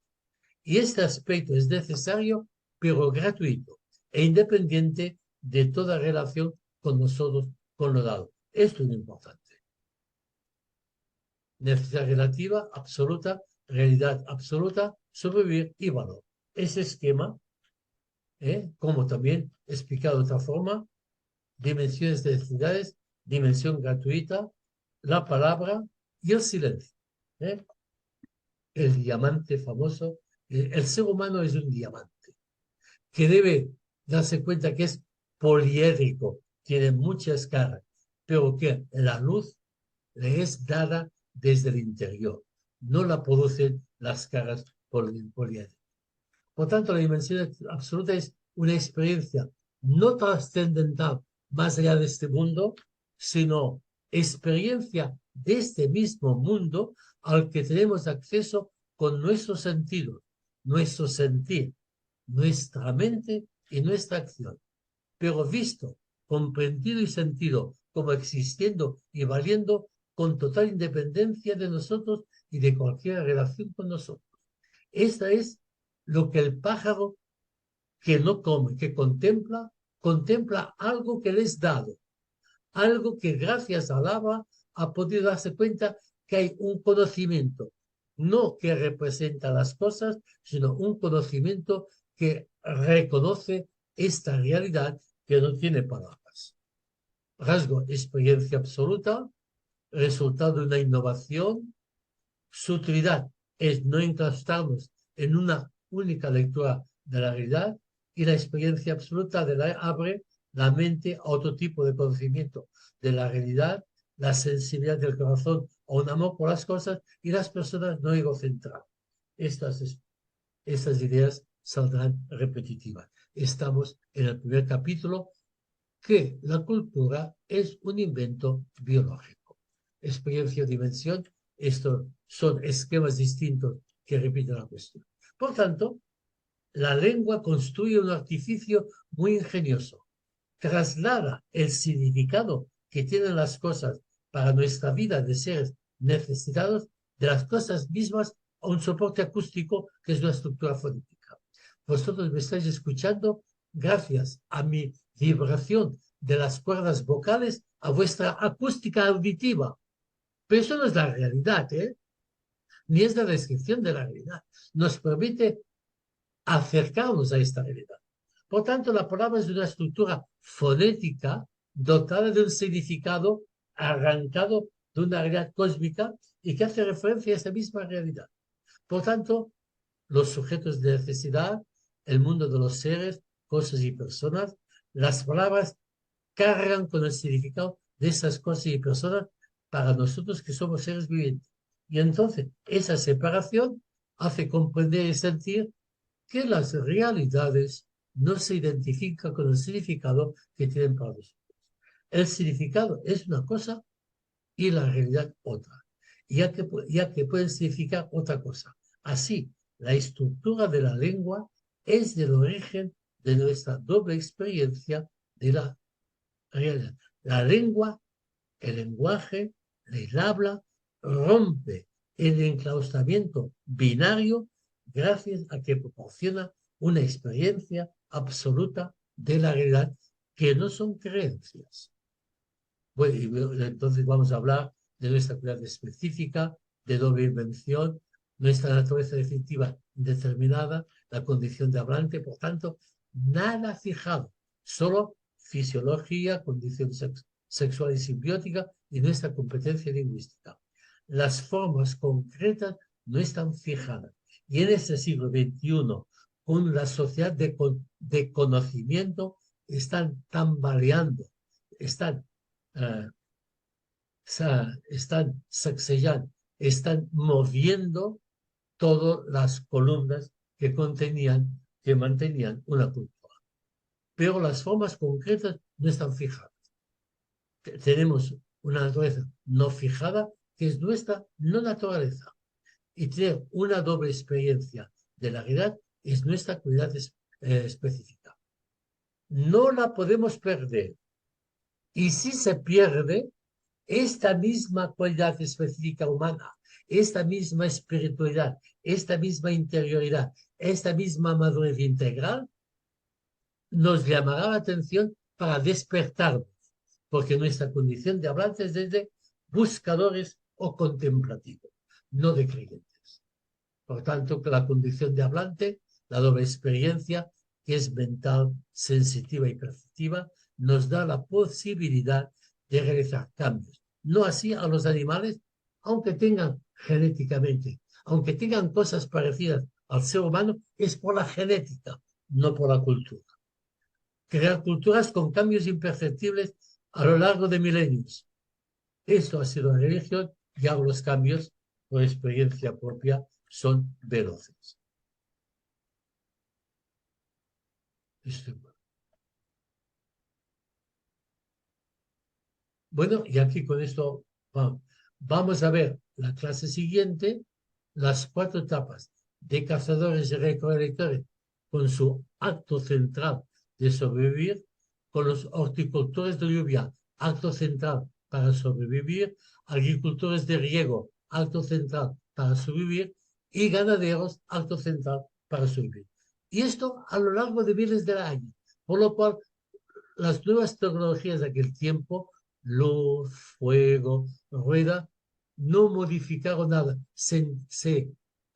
Y este aspecto es necesario, pero gratuito e independiente de toda relación con nosotros, con lo dado. Esto es lo importante. Necesidad relativa, absoluta, realidad absoluta, sobrevivir y valor. Ese esquema, como también explicado de otra forma, dimensiones de necesidades, dimensión gratuita, la palabra y el silencio. El diamante famoso. El ser humano es un diamante que debe darse cuenta que es poliédrico, tiene muchas caras, pero que la luz le es dada desde el interior, no la producen las caras poliédricas. Por tanto, la dimensión absoluta es una experiencia no trascendental más allá de este mundo, sino experiencia de este mismo mundo al que tenemos acceso con nuestros sentidos, nuestro sentir, nuestra mente y nuestra acción. Pero visto, comprendido y sentido como existiendo y valiendo con total independencia de nosotros y de cualquier relación con nosotros. Esta es lo que el pájaro que no come, que contempla algo que le es dado, algo que gracias al agua ha podido darse cuenta que hay un conocimiento, no que representa las cosas, sino un conocimiento que reconoce esta realidad que no tiene palabras. Rasgo, experiencia absoluta, resultado de una innovación. Su utilidad es no encastarnos en una única lectura de la realidad, y la experiencia absoluta abre la mente a otro tipo de conocimiento de la realidad, la sensibilidad del corazón a un amor por las cosas y las personas no egocentradas. Estas ideas saldrán repetitivas. Estamos en el primer capítulo, que la cultura es un invento biológico. Experiencia o dimensión, estos son esquemas distintos que repiten la cuestión. Por tanto, la lengua construye un artificio muy ingenioso. Traslada el significado que tienen las cosas para nuestra vida de seres necesitados de las cosas mismas a un soporte acústico que es la estructura fonética. Vosotros me estáis escuchando gracias a mi vibración de las cuerdas vocales a vuestra acústica auditiva. Pero eso no es la realidad, ni es la descripción de la realidad. Nos permite acercarnos a esta realidad. Por tanto, la palabra es una estructura fonética dotada de un significado arrancado de una realidad cósmica y que hace referencia a esa misma realidad. Por tanto, los sujetos de necesidad, el mundo de los seres, cosas y personas, las palabras cargan con el significado de esas cosas y personas para nosotros que somos seres vivientes. Y entonces, esa separación hace comprender y sentir que las realidades no se identifican con el significado que tienen para nosotros. El significado es una cosa y la realidad otra, ya que pueden significar otra cosa. Así, la estructura de la lengua es del origen de nuestra doble experiencia de la realidad. La lengua, el lenguaje, el habla, rompe el enclaustramiento binario gracias a que proporciona una experiencia absoluta de la realidad que no son creencias. Bueno, entonces vamos a hablar de nuestra realidad específica, de doble invención, nuestra naturaleza definitiva determinada, la condición de hablante, por tanto, nada fijado, solo fisiología, condición sexual y simbiótica y nuestra competencia lingüística. Las formas concretas no están fijadas. Y en este siglo XXI, con la sociedad de conocimiento, están tambaleando, están, uh, están sacsejando, están moviendo todas las columnas que contenían, que mantenían una cultura. Pero las formas concretas no están fijadas. Tenemos una naturaleza no fijada, que es nuestra no naturaleza. Y tener una doble experiencia de la realidad es nuestra cualidad específica. No la podemos perder. Y si se pierde, esta misma cualidad específica humana, esta misma espiritualidad, esta misma interioridad, esta misma madurez integral, nos llamará la atención para despertarnos, porque nuestra condición de hablantes es de buscadores o contemplativos, no de creyentes. Por tanto, que la condición de hablante, la doble experiencia, que es mental, sensitiva y perceptiva, nos da la posibilidad de realizar cambios. No así a los animales, aunque tengan genéticamente, aunque tengan cosas parecidas al ser humano, es por la genética, no por la cultura. Crear culturas con cambios imperceptibles a lo largo de milenios. Esto ha sido la religión y ahora los cambios, por experiencia propia, son veloces. Bueno, y aquí con esto vamos a ver la clase siguiente, las 4 etapas de cazadores y recolectores con su acto central de sobrevivir, con los horticultores de lluvia, acto central para sobrevivir, agricultores de riego, acto central para sobrevivir, y ganaderos, acto central para sobrevivir. Y esto a lo largo de miles de años, por lo cual las nuevas tecnologías de aquel tiempo, luz, fuego, rueda, no modificaron nada, se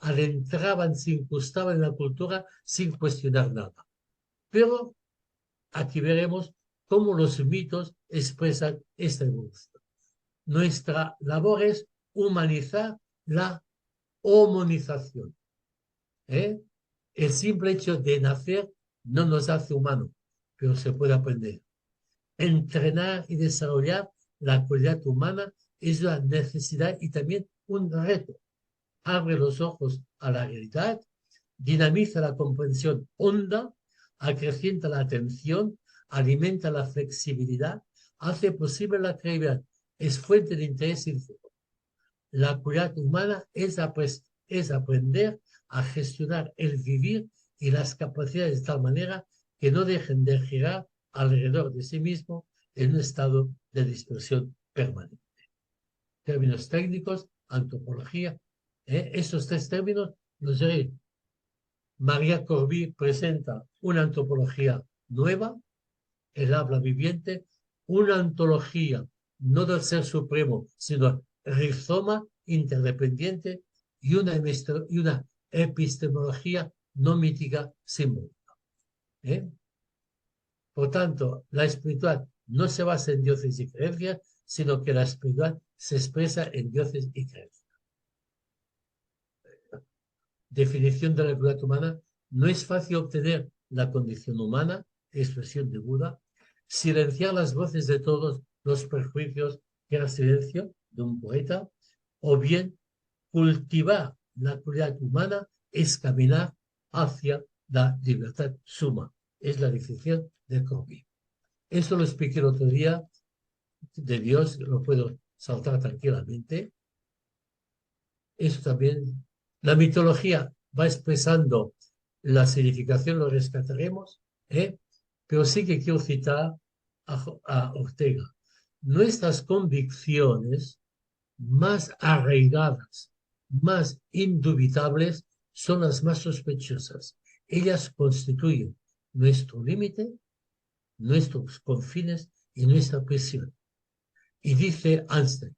adentraban, se incrustaban en la cultura sin cuestionar nada. Pero aquí veremos cómo los mitos expresan esta evolución. Nuestra labor es humanizar la homonización. El simple hecho de nacer no nos hace humanos, pero se puede aprender. Entrenar y desarrollar la cualidad humana es una necesidad y también un reto. Abre los ojos a la realidad, dinamiza la comprensión honda, acrecienta la atención, alimenta la flexibilidad, hace posible la creatividad, es fuente de interés sincero. La cualidad humana es aprender a gestionar el vivir y las capacidades de tal manera que no dejen de girar alrededor de sí mismo en un estado de dispersión permanente. Términos técnicos, antropología. Estos 3 términos los diré. María Corbí presenta una antropología nueva, el habla viviente, una ontología no del ser supremo, sino rizoma interdependiente y una epistemología no mítica simbólica. Por tanto, la espiritual no se basa en dioses y creencias, sino que la espiritual se expresa en dioses y creencias. Definición de la cualidad humana. No es fácil obtener la condición humana, expresión de Buda, silenciar las voces de todos los perjuicios que era silencio de un poeta, o bien cultivar la cualidad humana es caminar hacia la libertad suma. Es la definición de Corbí. Esto lo expliqué el otro día de Dios, lo puedo saltar tranquilamente. Eso también, la mitología va expresando la significación, lo rescataremos, pero sí que quiero citar a Ortega. Nuestras convicciones más arraigadas, más indubitables, son las más sospechosas. Ellas constituyen nuestro límite, nuestros confines y nuestra prisión. Y dice Einstein,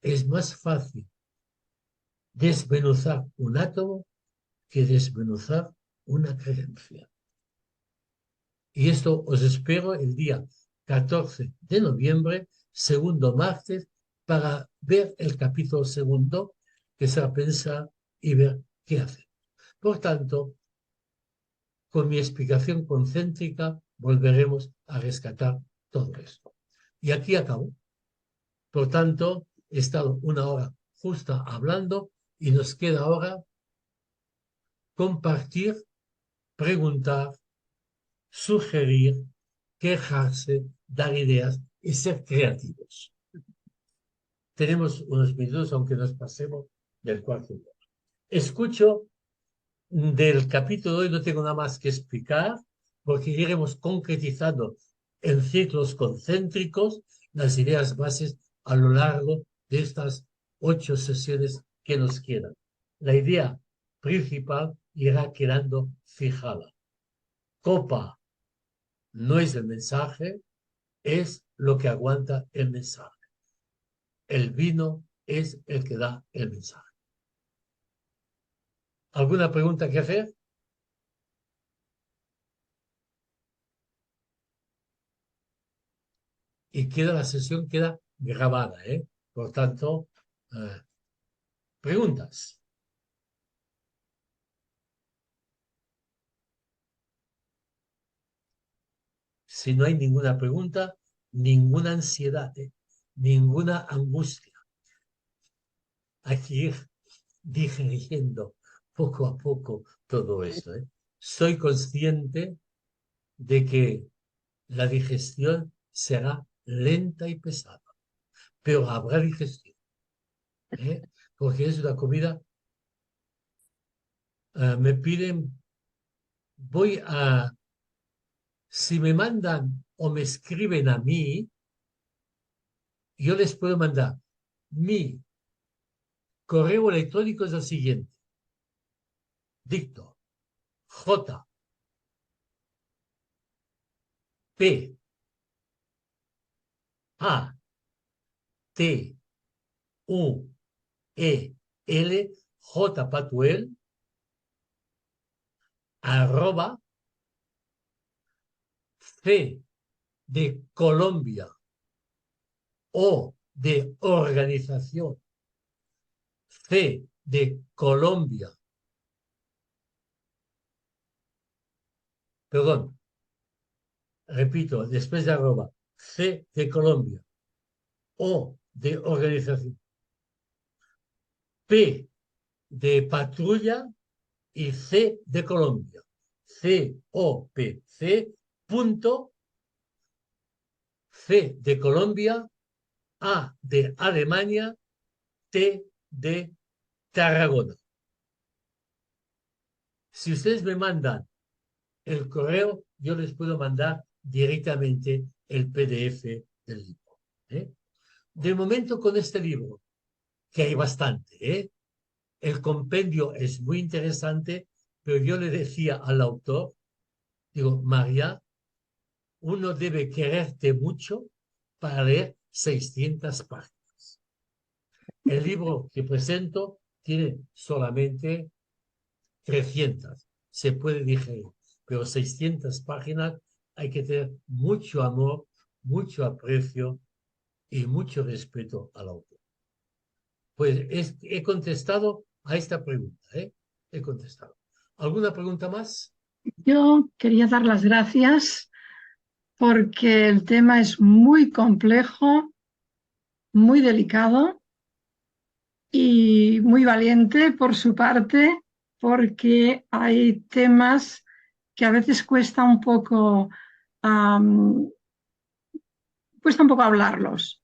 es más fácil desmenuzar un átomo que desmenuzar una creencia. Y esto os espero el día 14 de noviembre, segundo martes, para ver el capítulo segundo, que se piensa y ver qué hacer. Por tanto, con mi explicación concéntrica volveremos a rescatar todo esto. Y aquí acabo. Por tanto, he estado una hora justa hablando y nos queda ahora compartir, preguntar, sugerir, quejarse, dar ideas y ser creativos. Tenemos unos minutos, aunque nos pasemos del cuarto. Escucho del capítulo de hoy, no tengo nada más que explicar, porque iremos concretizando en ciclos concéntricos las ideas bases a lo largo de estas 8 sesiones que nos quedan. La idea principal irá quedando fijada. Copa no es el mensaje, es lo que aguanta el mensaje. El vino es el que da el mensaje. ¿Alguna pregunta que hacer? Y queda la sesión queda grabada, ¿eh? Por tanto, preguntas. Si no hay ninguna pregunta, ninguna ansiedad, ninguna angustia. Hay que ir digiriendo poco a poco todo esto, ¿eh? Soy consciente de que la digestión será lenta y pesada, pero habrá digestión, ¿eh? Porque es una comida. Me piden, si me mandan o me escriben a mí, yo les puedo mandar. Mi correo electrónico es el siguiente. Dicto. J. P. A. T. U. E. L. J. Patuel. Arroba. C. De Colombia. O. De organización. C. De Colombia. Perdón. Repito, después de arroba. C. De Colombia. O. De organización. P de patrulla y C de Colombia. COPC punto C de Colombia, A de Alemania, T de Tarragona. Si ustedes me mandan el correo, yo les puedo mandar directamente el PDF del libro, ¿eh? De momento con este libro, que hay bastante, ¿eh? El compendio es muy interesante, pero yo le decía al autor, digo, María, uno debe quererte mucho para leer 600 páginas. El libro que presento tiene solamente 300. Se puede digerir, pero 600 páginas hay que tener mucho amor, mucho aprecio y mucho respeto al autor. Pues he contestado a esta pregunta, ¿eh? He contestado. ¿Alguna pregunta más? Yo quería dar las gracias porque el tema es muy complejo, muy delicado y muy valiente por su parte, porque hay temas que a veces am, cuesta un poco hablarlos,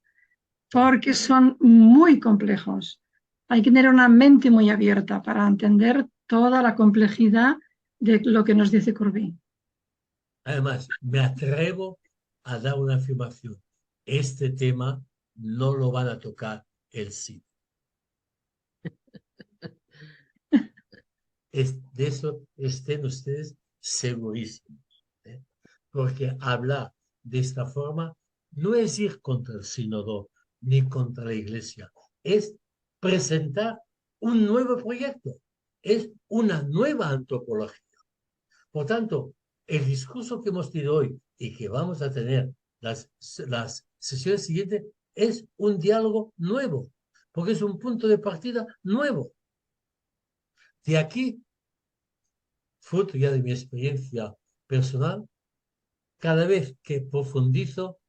porque son muy complejos. Hay que tener una mente muy abierta para entender toda la complejidad de lo que nos dice Courbet. Además, me atrevo a dar una afirmación. Este tema no lo van a tocar el sí. De eso estén ustedes segurísimos, ¿eh? Porque hablar de esta forma no es ir contra el sínodo ni contra la iglesia, es presentar un nuevo proyecto, es una nueva antropología. Por tanto, el discurso que hemos tenido hoy y que vamos a tener las sesiones siguientes es un diálogo nuevo, porque es un punto de partida nuevo. De aquí, fruto ya de mi experiencia personal, cada vez que profundizo,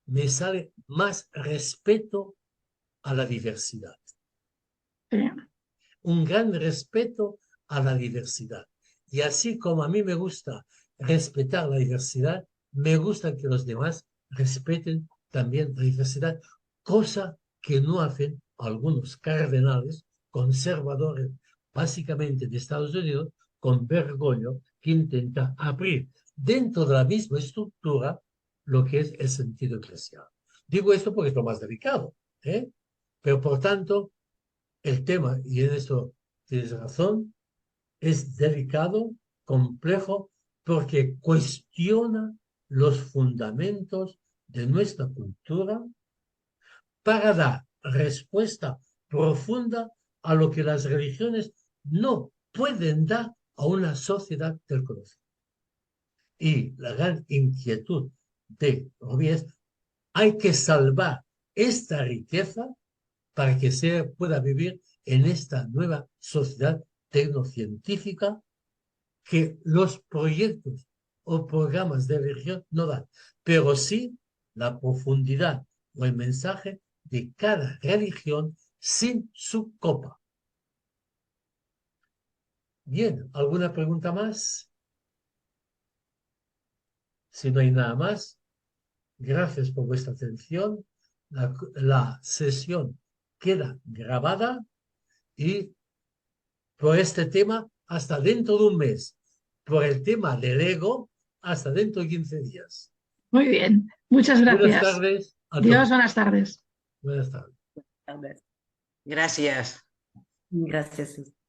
me sale más respeto a la diversidad. Sí. Un gran respeto a la diversidad. Y así como a mí me gusta respetar la diversidad, me gusta que los demás respeten también la diversidad, cosa que no hacen algunos cardenales conservadores, básicamente de Estados Unidos, con Bergoglio, que intenta abrir dentro de la misma estructura lo que es el sentido eclesial. Digo esto porque es lo más delicado, ¿eh? Pero por tanto, el tema, y en esto tienes razón, es delicado, complejo, porque cuestiona los fundamentos de nuestra cultura para dar respuesta profunda a lo que las religiones no pueden dar a una sociedad del conocimiento. Y la gran inquietud de Rubí es, hay que salvar esta riqueza para que se pueda vivir en esta nueva sociedad tecnocientífica que los proyectos o programas de religión no dan, pero sí la profundidad o el mensaje de cada religión sin su copa. Bien, ¿alguna pregunta más? Si no hay nada más, gracias por vuestra atención. La sesión queda grabada y por este tema hasta dentro de un mes. Por el tema del ego hasta dentro de 15 días. Muy bien, muchas Buenas gracias. tardes a Dios, todos. buenas tardes. Buenas tardes. Gracias. Gracias.